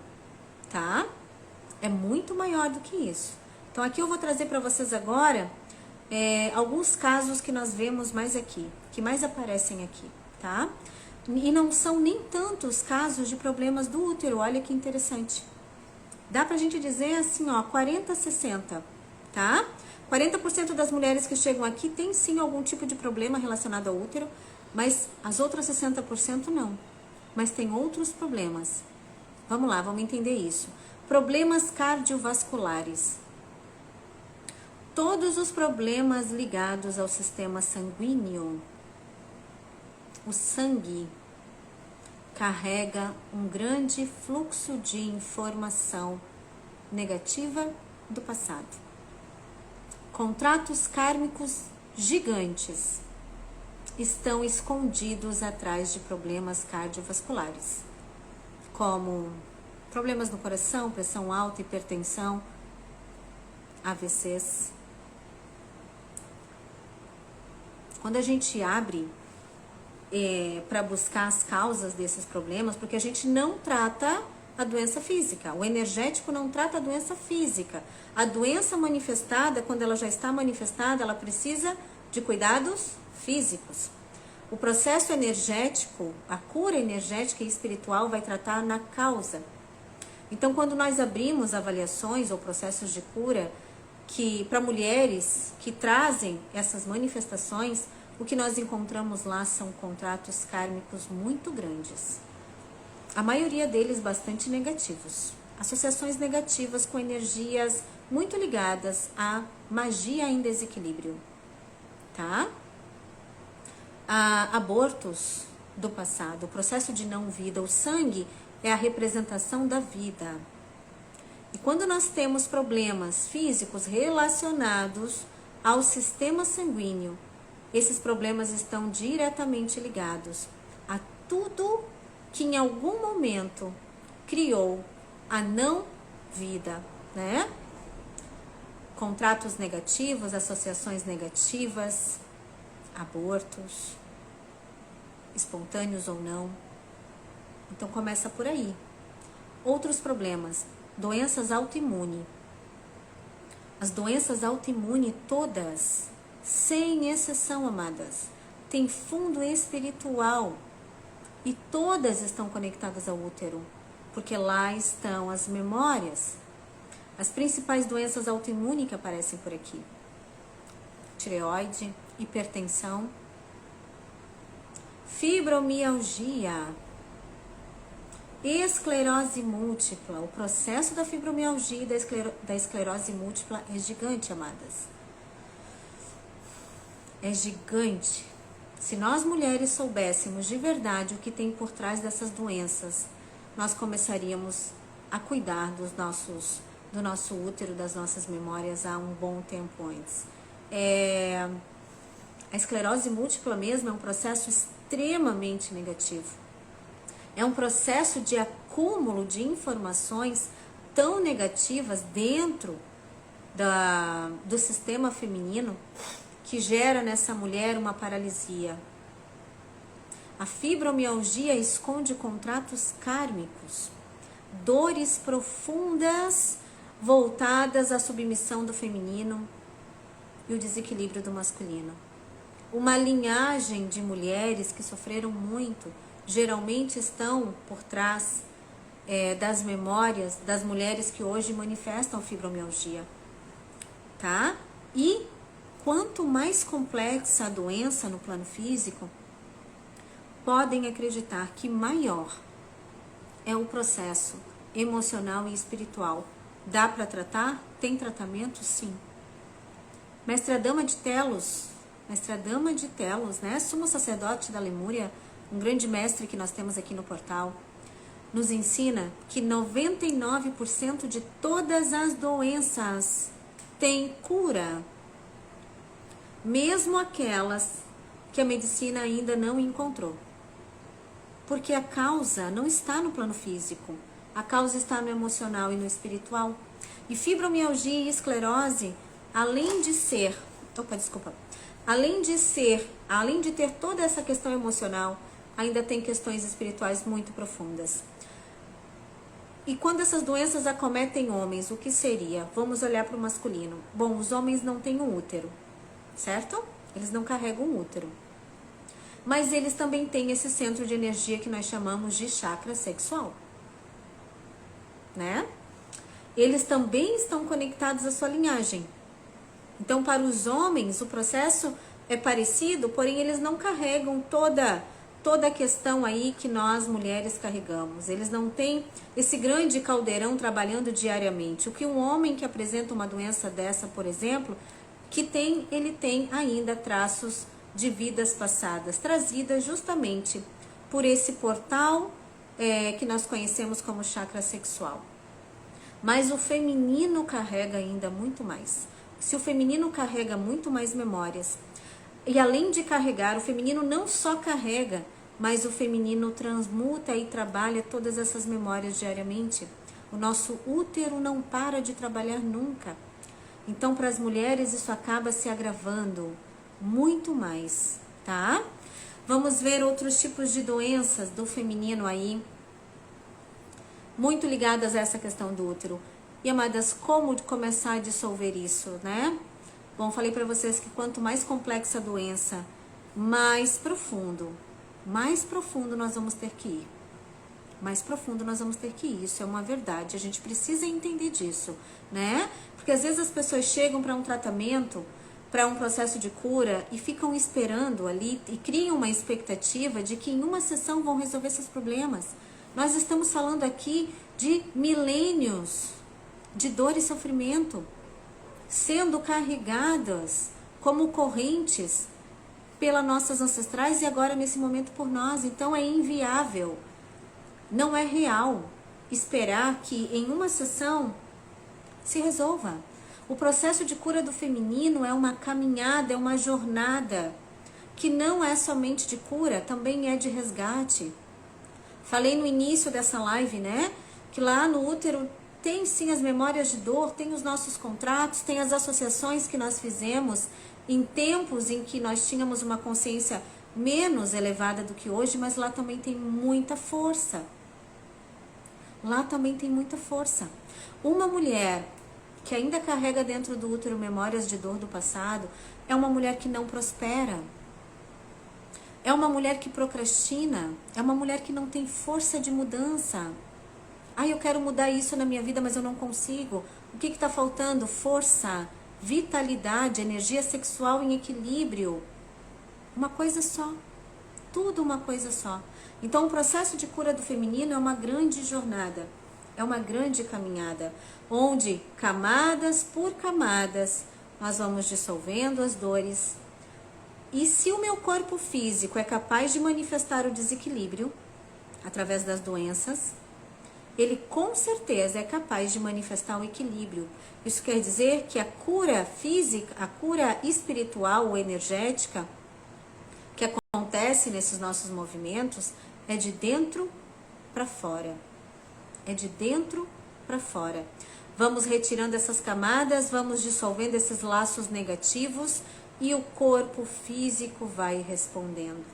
tá? É muito maior do que isso. Então aqui eu vou trazer para vocês agora alguns casos que nós vemos mais aqui, que mais aparecem aqui, tá? E não são nem tantos casos de problemas do útero, olha que interessante. Dá pra gente dizer assim, ó, 40-60, tá? 40% das mulheres que chegam aqui tem sim algum tipo de problema relacionado ao útero, mas as outras 60% não. Mas tem outros problemas. Vamos lá, vamos entender isso. Problemas cardiovasculares. Todos os problemas ligados ao sistema sanguíneo. O sangue carrega um grande fluxo de informação negativa do passado. Contratos kármicos gigantes estão escondidos atrás de problemas cardiovasculares, como problemas no coração, pressão alta, hipertensão, AVCs. Quando a gente abre para buscar as causas desses problemas, porque a gente não trata a doença física, o energético não trata a doença física. A doença manifestada, quando ela já está manifestada, ela precisa de cuidados físicos. O processo energético, a cura energética e espiritual vai tratar na causa. Então, quando nós abrimos avaliações ou processos de cura que para mulheres que trazem essas manifestações, o que nós encontramos lá são contratos kármicos muito grandes. A maioria deles bastante negativos. Associações negativas com energias muito ligadas à magia em desequilíbrio, tá? Abortos do passado, o processo de não vida, o sangue é a representação da vida. E quando nós temos problemas físicos relacionados ao sistema sanguíneo, esses problemas estão diretamente ligados a tudo que em algum momento criou a não vida, né? Contratos negativos, associações negativas, abortos, espontâneos ou não. Então começa por aí. Outros problemas, doenças autoimunes. As doenças autoimunes todas, sem exceção, amadas, têm fundo espiritual e todas estão conectadas ao útero, porque lá estão as memórias. As principais doenças autoimunes que aparecem por aqui: tireoide, hipertensão, fibromialgia, esclerose múltipla. O processo da fibromialgia e da esclerose múltipla é gigante, amadas. É gigante. Se nós mulheres soubéssemos de verdade o que tem por trás dessas doenças, nós começaríamos a cuidar do nosso útero, das nossas memórias há um bom tempo antes. A esclerose múltipla mesmo é um processo extremamente negativo. É um processo de acúmulo de informações tão negativas dentro do sistema feminino que gera nessa mulher uma paralisia. A fibromialgia esconde contratos kármicos, dores profundas voltadas à submissão do feminino e o desequilíbrio do masculino. Uma linhagem de mulheres que sofreram muito, geralmente estão por trás das memórias das mulheres que hoje manifestam fibromialgia, tá? E quanto mais complexa a doença no plano físico, podem acreditar que maior é o processo emocional e espiritual. Dá para tratar? Tem tratamento? Sim. Mestra Dama de Telos, né? Sumo sacerdote da Lemúria, um grande mestre que nós temos aqui no portal, nos ensina que 99% de todas as doenças têm cura, mesmo aquelas que a medicina ainda não encontrou. Porque a causa não está no plano físico, a causa está no emocional e no espiritual. E fibromialgia e esclerose, além de ter toda essa questão emocional, ainda tem questões espirituais muito profundas. E quando essas doenças acometem homens, o que seria? Vamos olhar para o masculino. Bom, os homens não têm um útero, certo? Eles não carregam um útero. Mas eles também têm esse centro de energia que nós chamamos de chakra sexual, né? Eles também estão conectados à sua linhagem. Então, para os homens, o processo é parecido, porém eles não carregam toda a questão aí que nós mulheres carregamos. Eles não têm esse grande caldeirão trabalhando diariamente. O que um homem que apresenta uma doença dessa, por exemplo, ele tem ainda traços de vidas passadas, trazidas justamente por esse portal que nós conhecemos como chakra sexual. Mas o feminino carrega ainda muito mais. Se o feminino carrega muito mais memórias, e além de carregar, o feminino não só carrega, mas o feminino transmuta e trabalha todas essas memórias diariamente. O nosso útero não para de trabalhar nunca. Então, para as mulheres, isso acaba se agravando muito mais, tá? Vamos ver outros tipos de doenças do feminino aí, muito ligadas a essa questão do útero. E, amadas, como começar a dissolver isso, né? Bom, falei para vocês que quanto mais complexa a doença, mais profundo nós vamos ter que ir. Mais profundo nós vamos ter que ir. Isso é uma verdade. A gente precisa entender disso, né? Porque às vezes as pessoas chegam para um tratamento, para um processo de cura e ficam esperando ali e criam uma expectativa de que em uma sessão vão resolver seus problemas. Nós estamos falando aqui de milênios de dor e sofrimento sendo carregadas como correntes pelas nossas ancestrais e agora nesse momento por nós. Então é inviável, não é real esperar que em uma sessão se resolva. O processo de cura do feminino é uma caminhada, é uma jornada que não é somente de cura, também é de resgate. Falei no início dessa live, né, que lá no útero tem sim as memórias de dor, tem os nossos contratos, tem as associações que nós fizemos em tempos em que nós tínhamos uma consciência menos elevada do que hoje, mas lá também tem muita força. Lá também tem muita força. Uma mulher que ainda carrega dentro do útero memórias de dor do passado é uma mulher que não prospera. É uma mulher que procrastina, é uma mulher que não tem força de mudança. Eu quero mudar isso na minha vida, mas eu não consigo. O que está faltando? Força, vitalidade, energia sexual em equilíbrio. Uma coisa só. Tudo uma coisa só. Então, o processo de cura do feminino é uma grande jornada. É uma grande caminhada, onde camadas por camadas nós vamos dissolvendo as dores. E se o meu corpo físico é capaz de manifestar o desequilíbrio através das doenças, ele com certeza é capaz de manifestar o equilíbrio. Isso quer dizer que a cura física, a cura espiritual ou energética que acontece nesses nossos movimentos é de dentro para fora. É de dentro para fora. Vamos retirando essas camadas, vamos dissolvendo esses laços negativos e o corpo físico vai respondendo.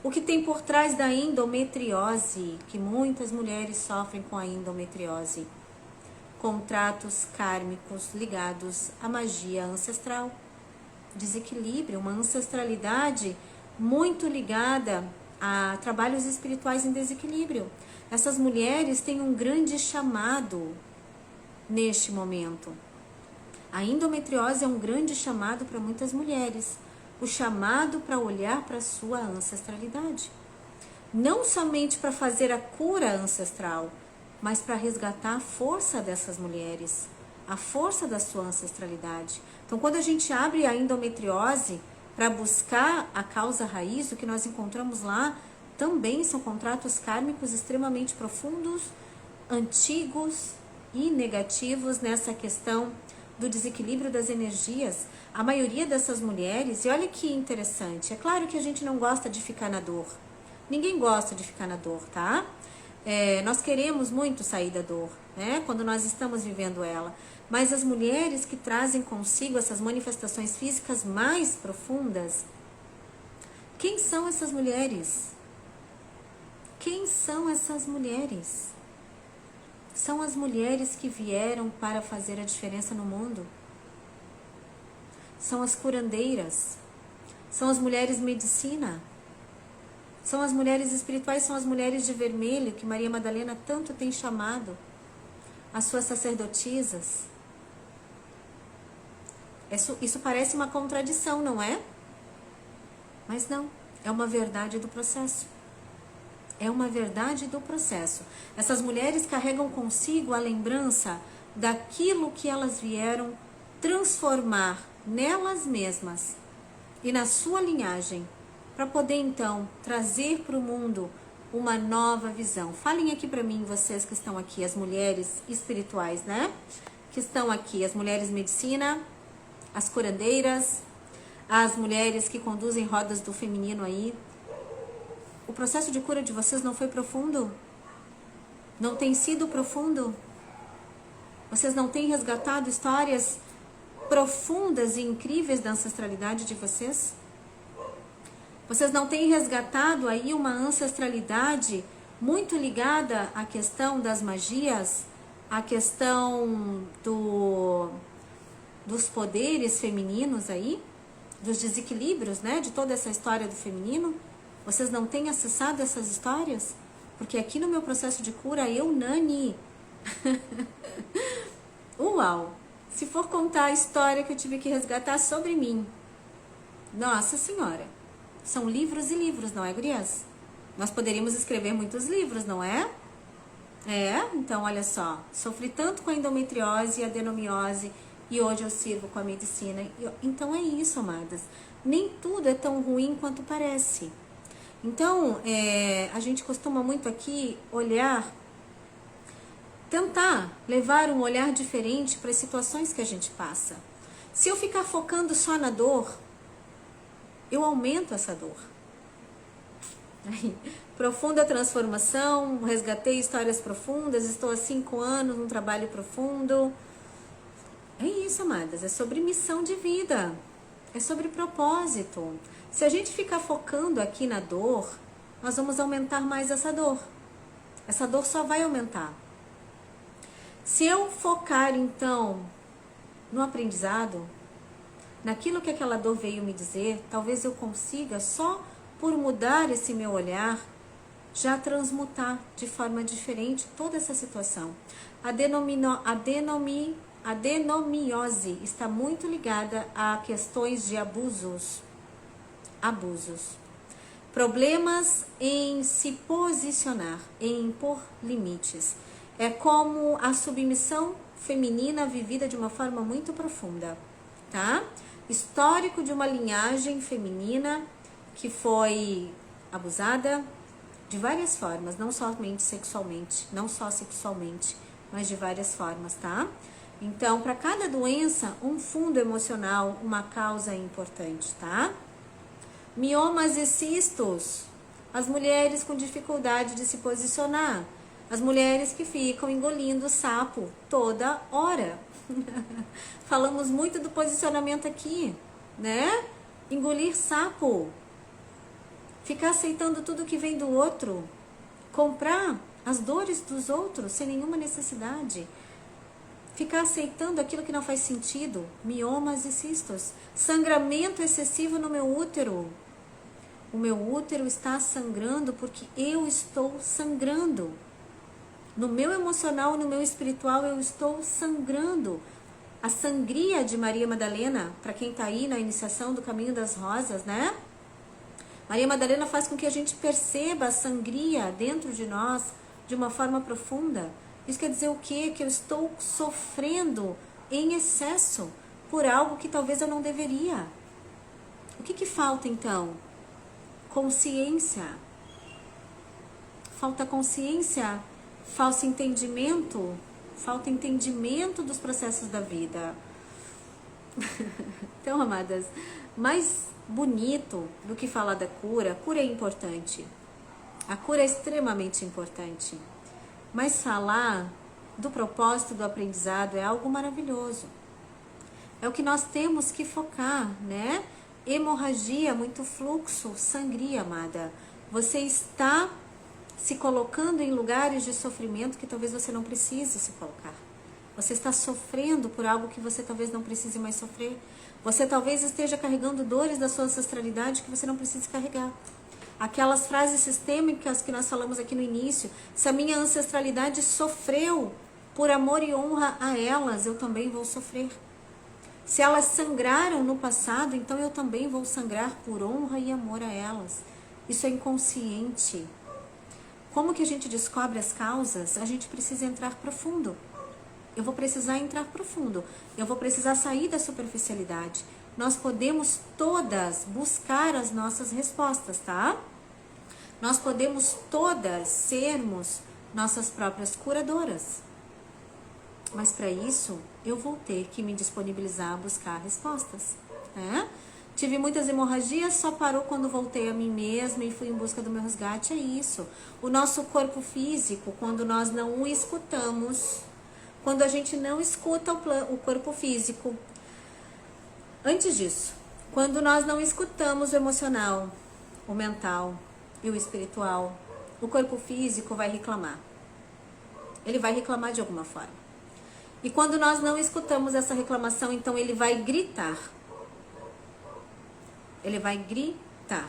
O que tem por trás da endometriose, que muitas mulheres sofrem com a endometriose? Contratos kármicos ligados à magia ancestral. Desequilíbrio, uma ancestralidade muito ligada a trabalhos espirituais em desequilíbrio. Essas mulheres têm um grande chamado neste momento. A endometriose é um grande chamado para muitas mulheres. O chamado para olhar para a sua ancestralidade. Não somente para fazer a cura ancestral, mas para resgatar a força dessas mulheres, a força da sua ancestralidade. Então, quando a gente abre a endometriose para buscar a causa raiz, o que nós encontramos lá também são contratos kármicos extremamente profundos, antigos e negativos nessa questão do desequilíbrio das energias. A maioria dessas mulheres, e olha que interessante, é claro que a gente não gosta de ficar na dor. Ninguém gosta de ficar na dor, tá? Nós queremos muito sair da dor, né? Quando nós estamos vivendo ela. Mas as mulheres que trazem consigo essas manifestações físicas mais profundas, quem são essas mulheres? Quem são essas mulheres? São as mulheres que vieram para fazer a diferença no mundo. São as curandeiras. São as mulheres medicina. São as mulheres espirituais, são as mulheres de vermelho que Maria Madalena tanto tem chamado. As suas sacerdotisas. Isso parece uma contradição, não é? Mas não, é uma verdade do processo. É uma verdade do processo. Essas mulheres carregam consigo a lembrança daquilo que elas vieram transformar nelas mesmas e na sua linhagem, para poder então trazer para o mundo uma nova visão. Falem aqui para mim, vocês que estão aqui, as mulheres espirituais, né? Que estão aqui, as mulheres medicina, as curandeiras, as mulheres que conduzem rodas do feminino aí. O processo de cura de vocês não foi profundo? Não tem sido profundo? Vocês não têm resgatado histórias profundas e incríveis da ancestralidade de vocês? Vocês não têm resgatado aí uma ancestralidade muito ligada à questão das magias, à questão dos poderes femininos aí, dos desequilíbrios, né, de toda essa história do feminino? Vocês não têm acessado essas histórias? Porque aqui no meu processo de cura, Nani, uau! Se for contar a história que eu tive que resgatar sobre mim, nossa senhora, são livros e livros, não é, gurias? Nós poderíamos escrever muitos livros, não é? Então olha só, sofri tanto com a endometriose e a adenomiose e hoje eu sirvo com a medicina. Então é isso, amadas. Nem tudo é tão ruim quanto parece. Então, a gente costuma muito aqui olhar, tentar levar um olhar diferente para as situações que a gente passa. Se eu ficar focando só na dor, eu aumento essa dor. Profunda transformação, resgatei histórias profundas, estou há 5 anos num trabalho profundo. É isso, amadas, é sobre missão de vida, é sobre propósito. Se a gente ficar focando aqui na dor, nós vamos aumentar mais essa dor. Essa dor só vai aumentar. Se eu focar, então, no aprendizado, naquilo que aquela dor veio me dizer, talvez eu consiga, só por mudar esse meu olhar, já transmutar de forma diferente toda essa situação. A adenomiose está muito ligada a questões de abusos. Problemas em se posicionar, em impor limites. É como a submissão feminina vivida de uma forma muito profunda, tá? Histórico de uma linhagem feminina que foi abusada, de várias formas, não somente sexualmente, não só sexualmente, mas de várias formas, tá? Então, para cada doença, um fundo emocional, uma causa importante, tá? Miomas e cistos, as mulheres com dificuldade de se posicionar, as mulheres que ficam engolindo sapo toda hora. Falamos muito do posicionamento aqui, né? Engolir sapo, ficar aceitando tudo que vem do outro, comprar as dores dos outros sem nenhuma necessidade, ficar aceitando aquilo que não faz sentido, miomas e cistos, sangramento excessivo no meu útero. O meu útero está sangrando porque eu estou sangrando. No meu emocional, no meu espiritual, eu estou sangrando. A sangria de Maria Madalena, para quem está aí na iniciação do Caminho das Rosas, né? Maria Madalena faz com que a gente perceba a sangria dentro de nós de uma forma profunda. Isso quer dizer o quê? Que eu estou sofrendo em excesso por algo que talvez eu não deveria. O que falta então? Consciência. Falta consciência, falta entendimento dos processos da vida. Então, amadas, mais bonito do que falar da cura, a cura é importante. A cura é extremamente importante. Mas falar do propósito do aprendizado é algo maravilhoso. É o que nós temos que focar, né? Hemorragia, muito fluxo, sangria, amada. Você está se colocando em lugares de sofrimento que talvez você não precise se colocar. Você está sofrendo por algo que você talvez não precise mais sofrer. Você talvez esteja carregando dores da sua ancestralidade que você não precisa carregar. Aquelas frases sistêmicas que nós falamos aqui no início. Se a minha ancestralidade sofreu por amor e honra a elas, eu também vou sofrer. Se elas sangraram no passado, então eu também vou sangrar por honra e amor a elas. Isso é inconsciente. Como que a gente descobre as causas? A gente precisa entrar profundo. Eu vou precisar entrar profundo. Eu vou precisar sair da superficialidade. Nós podemos todas buscar as nossas respostas, tá? Nós podemos todas sermos nossas próprias curadoras. Mas para isso, eu vou ter que me disponibilizar a buscar respostas, né? Tive muitas hemorragias, só parou quando voltei a mim mesma e fui em busca do meu resgate, é isso. O nosso corpo físico, quando nós não o escutamos, quando a gente não escuta o corpo físico, antes disso, quando nós não escutamos o emocional, o mental e o espiritual, o corpo físico vai reclamar. Ele vai reclamar de alguma forma. E quando nós não escutamos essa reclamação, então ele vai gritar. Ele vai gritar.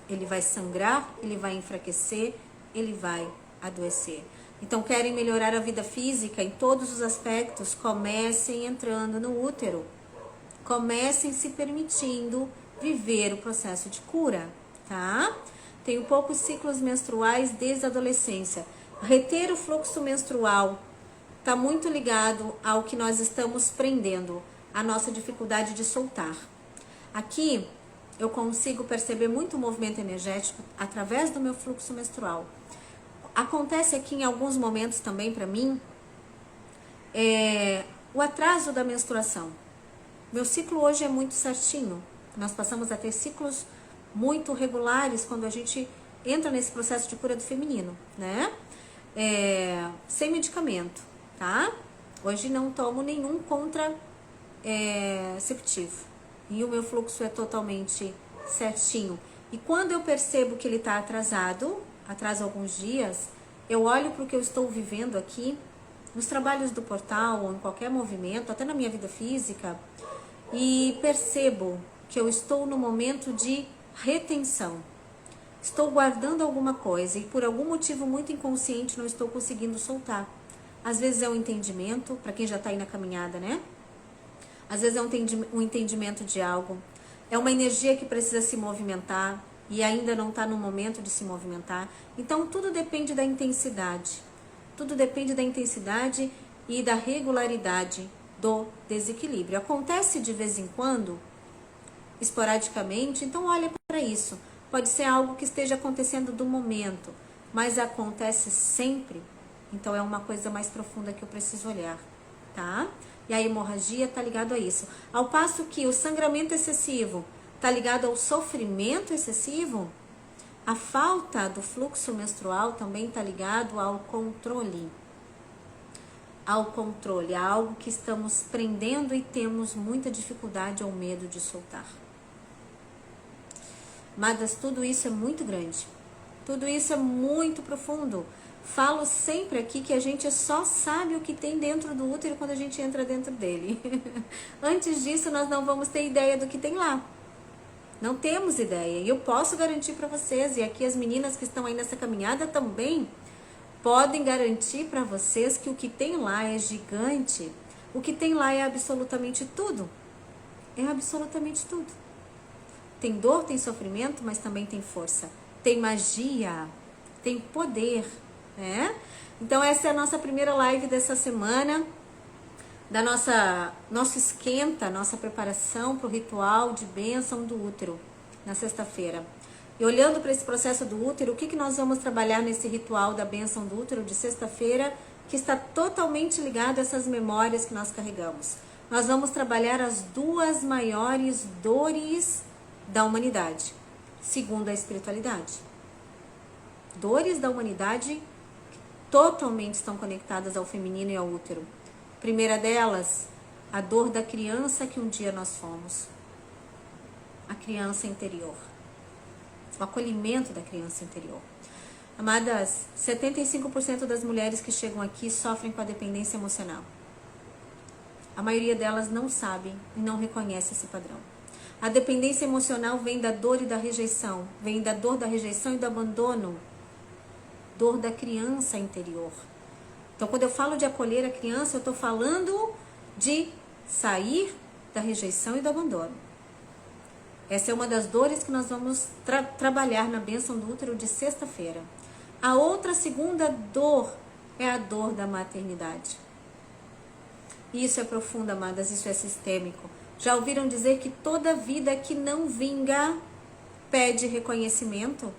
Ele vai sangrar, ele vai enfraquecer, ele vai adoecer. Então, querem melhorar a vida física em todos os aspectos? Comecem entrando no útero. Comecem se permitindo viver o processo de cura, tá? Tenho poucos ciclos menstruais desde a adolescência. Reter o fluxo menstrual está muito ligado ao que nós estamos prendendo, a nossa dificuldade de soltar. Aqui eu consigo perceber muito o movimento energético através do meu fluxo menstrual. Acontece aqui em alguns momentos também para mim o atraso da menstruação. Meu ciclo hoje é muito certinho. Nós passamos a ter ciclos muito regulares quando a gente entra nesse processo de cura do feminino, né? Sem medicamento, tá? Hoje não tomo nenhum contraceptivo. E o meu fluxo é totalmente certinho. E quando eu percebo que ele está atrasado, atrasa alguns dias, eu olho para o que eu estou vivendo aqui, nos trabalhos do portal, ou em qualquer movimento, até na minha vida física, e percebo que eu estou no momento de retenção. Estou guardando alguma coisa e por algum motivo muito inconsciente não estou conseguindo soltar. Às vezes é um entendimento, para quem já está aí na caminhada, né? Às vezes é um entendimento de algo. É uma energia que precisa se movimentar e ainda não está no momento de se movimentar. Então tudo depende da intensidade. Tudo depende da intensidade e da regularidade do desequilíbrio. Acontece de vez em quando, esporadicamente, então olha para isso. Pode ser algo que esteja acontecendo do momento. mas acontece sempre, então é uma coisa mais profunda que eu preciso olhar, tá? E a hemorragia tá ligado a isso. Ao passo que o sangramento excessivo tá ligado ao sofrimento excessivo, a falta do fluxo menstrual também tá ligado ao controle. Ao controle, a algo que estamos prendendo e temos muita dificuldade ou medo de soltar. Mas tudo isso é muito grande. Tudo isso é muito profundo. Falo sempre aqui que a gente só sabe o que tem dentro do útero quando a gente entra dentro dele. Antes disso, nós não vamos ter ideia do que tem lá. Não temos ideia. E eu posso garantir para vocês, e aqui as meninas que estão aí nessa caminhada também, podem garantir para vocês que o que tem lá é gigante. O que tem lá é absolutamente tudo. É absolutamente tudo. Tem dor, tem sofrimento, mas também tem força. Tem magia, tem poder, né? Então essa é a nossa primeira live dessa semana, da nosso esquenta, nossa preparação para o ritual de bênção do útero, na sexta-feira. E olhando para esse processo do útero, o que nós vamos trabalhar nesse ritual da bênção do útero de sexta-feira, que está totalmente ligado a essas memórias que nós carregamos. Nós vamos trabalhar as duas maiores dores da humanidade, segundo a espiritualidade. Dores da humanidade que totalmente estão conectadas ao feminino e ao útero. Primeira delas, a dor da criança que um dia nós fomos. A criança interior. O acolhimento da criança interior. Amadas, 75% das mulheres que chegam aqui sofrem com a dependência emocional. A maioria delas não sabe e não reconhece esse padrão. A dependência emocional vem da dor e da rejeição. Vem da dor da rejeição e do abandono. Dor da criança interior. Então, quando eu falo de acolher a criança, eu estou falando de sair da rejeição e do abandono. Essa é uma das dores que nós vamos trabalhar na bênção do útero de sexta-feira. A outra segunda dor é a dor da maternidade. Isso é profundo, amadas, isso é sistêmico. Já ouviram dizer que toda vida que não vinga pede reconhecimento?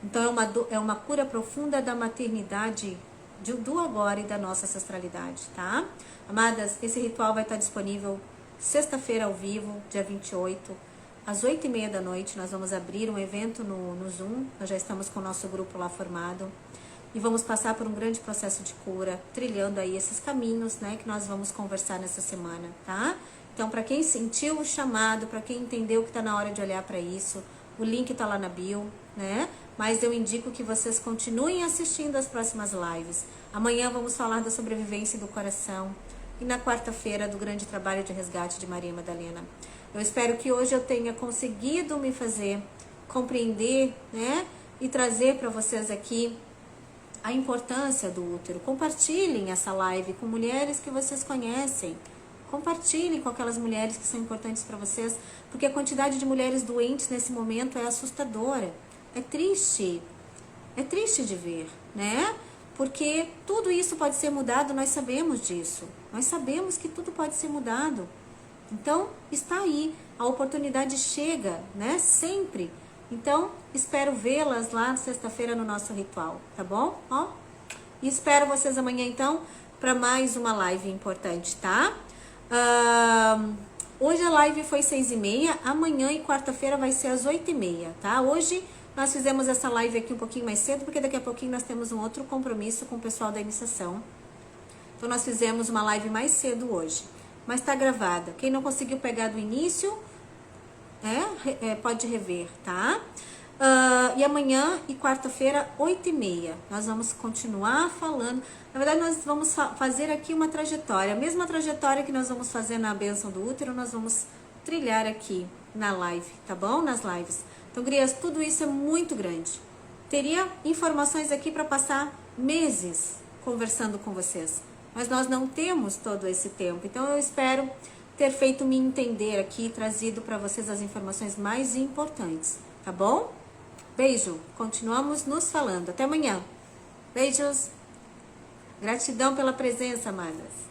Então é uma cura profunda da maternidade, do agora e da nossa ancestralidade, tá? Amadas, esse ritual vai estar disponível sexta-feira ao vivo, dia 28, às 8h30 da noite. Nós vamos abrir um evento no Zoom, nós já estamos com o nosso grupo lá formado. E vamos passar por um grande processo de cura, trilhando aí esses caminhos, né, que nós vamos conversar nessa semana, tá? Então, para quem sentiu o chamado, para quem entendeu que está na hora de olhar para isso, o link está lá na bio, né? Mas eu indico que vocês continuem assistindo as próximas lives. Amanhã vamos falar da sobrevivência do coração e na quarta-feira do grande trabalho de resgate de Maria Madalena. Eu espero que hoje eu tenha conseguido me fazer compreender, né, e trazer para vocês aqui a importância do útero. Compartilhem essa live com mulheres que vocês conhecem. Compartilhem com aquelas mulheres que são importantes para vocês, porque a quantidade de mulheres doentes nesse momento é assustadora. É triste de ver, né? Porque tudo isso pode ser mudado, nós sabemos disso. Nós sabemos que tudo pode ser mudado. Então, está aí, a oportunidade chega, né? Sempre. Então, espero vê-las lá na sexta-feira no nosso ritual, tá bom? Ó, e espero vocês amanhã, então, para mais uma live importante, tá? Hoje a live foi 6h30, amanhã e quarta-feira vai ser às 8h30, tá? Hoje nós fizemos essa live aqui um pouquinho mais cedo, porque daqui a pouquinho nós temos um outro compromisso com o pessoal da iniciação. Então, nós fizemos uma live mais cedo hoje, mas tá gravada. Quem não conseguiu pegar do início, pode rever, tá? E amanhã e quarta-feira, 8h30, nós vamos continuar falando. Na verdade, nós vamos fazer aqui uma trajetória. A mesma trajetória que nós vamos fazer na bênção do útero, nós vamos trilhar aqui na live, tá bom? Nas lives. Então, gurias, tudo isso é muito grande. Teria informações aqui para passar meses conversando com vocês. Mas nós não temos todo esse tempo. Então, eu espero ter feito me entender aqui, trazido para vocês as informações mais importantes, tá bom? Beijo, continuamos nos falando. Até amanhã. Beijos. Gratidão pela presença, amadas.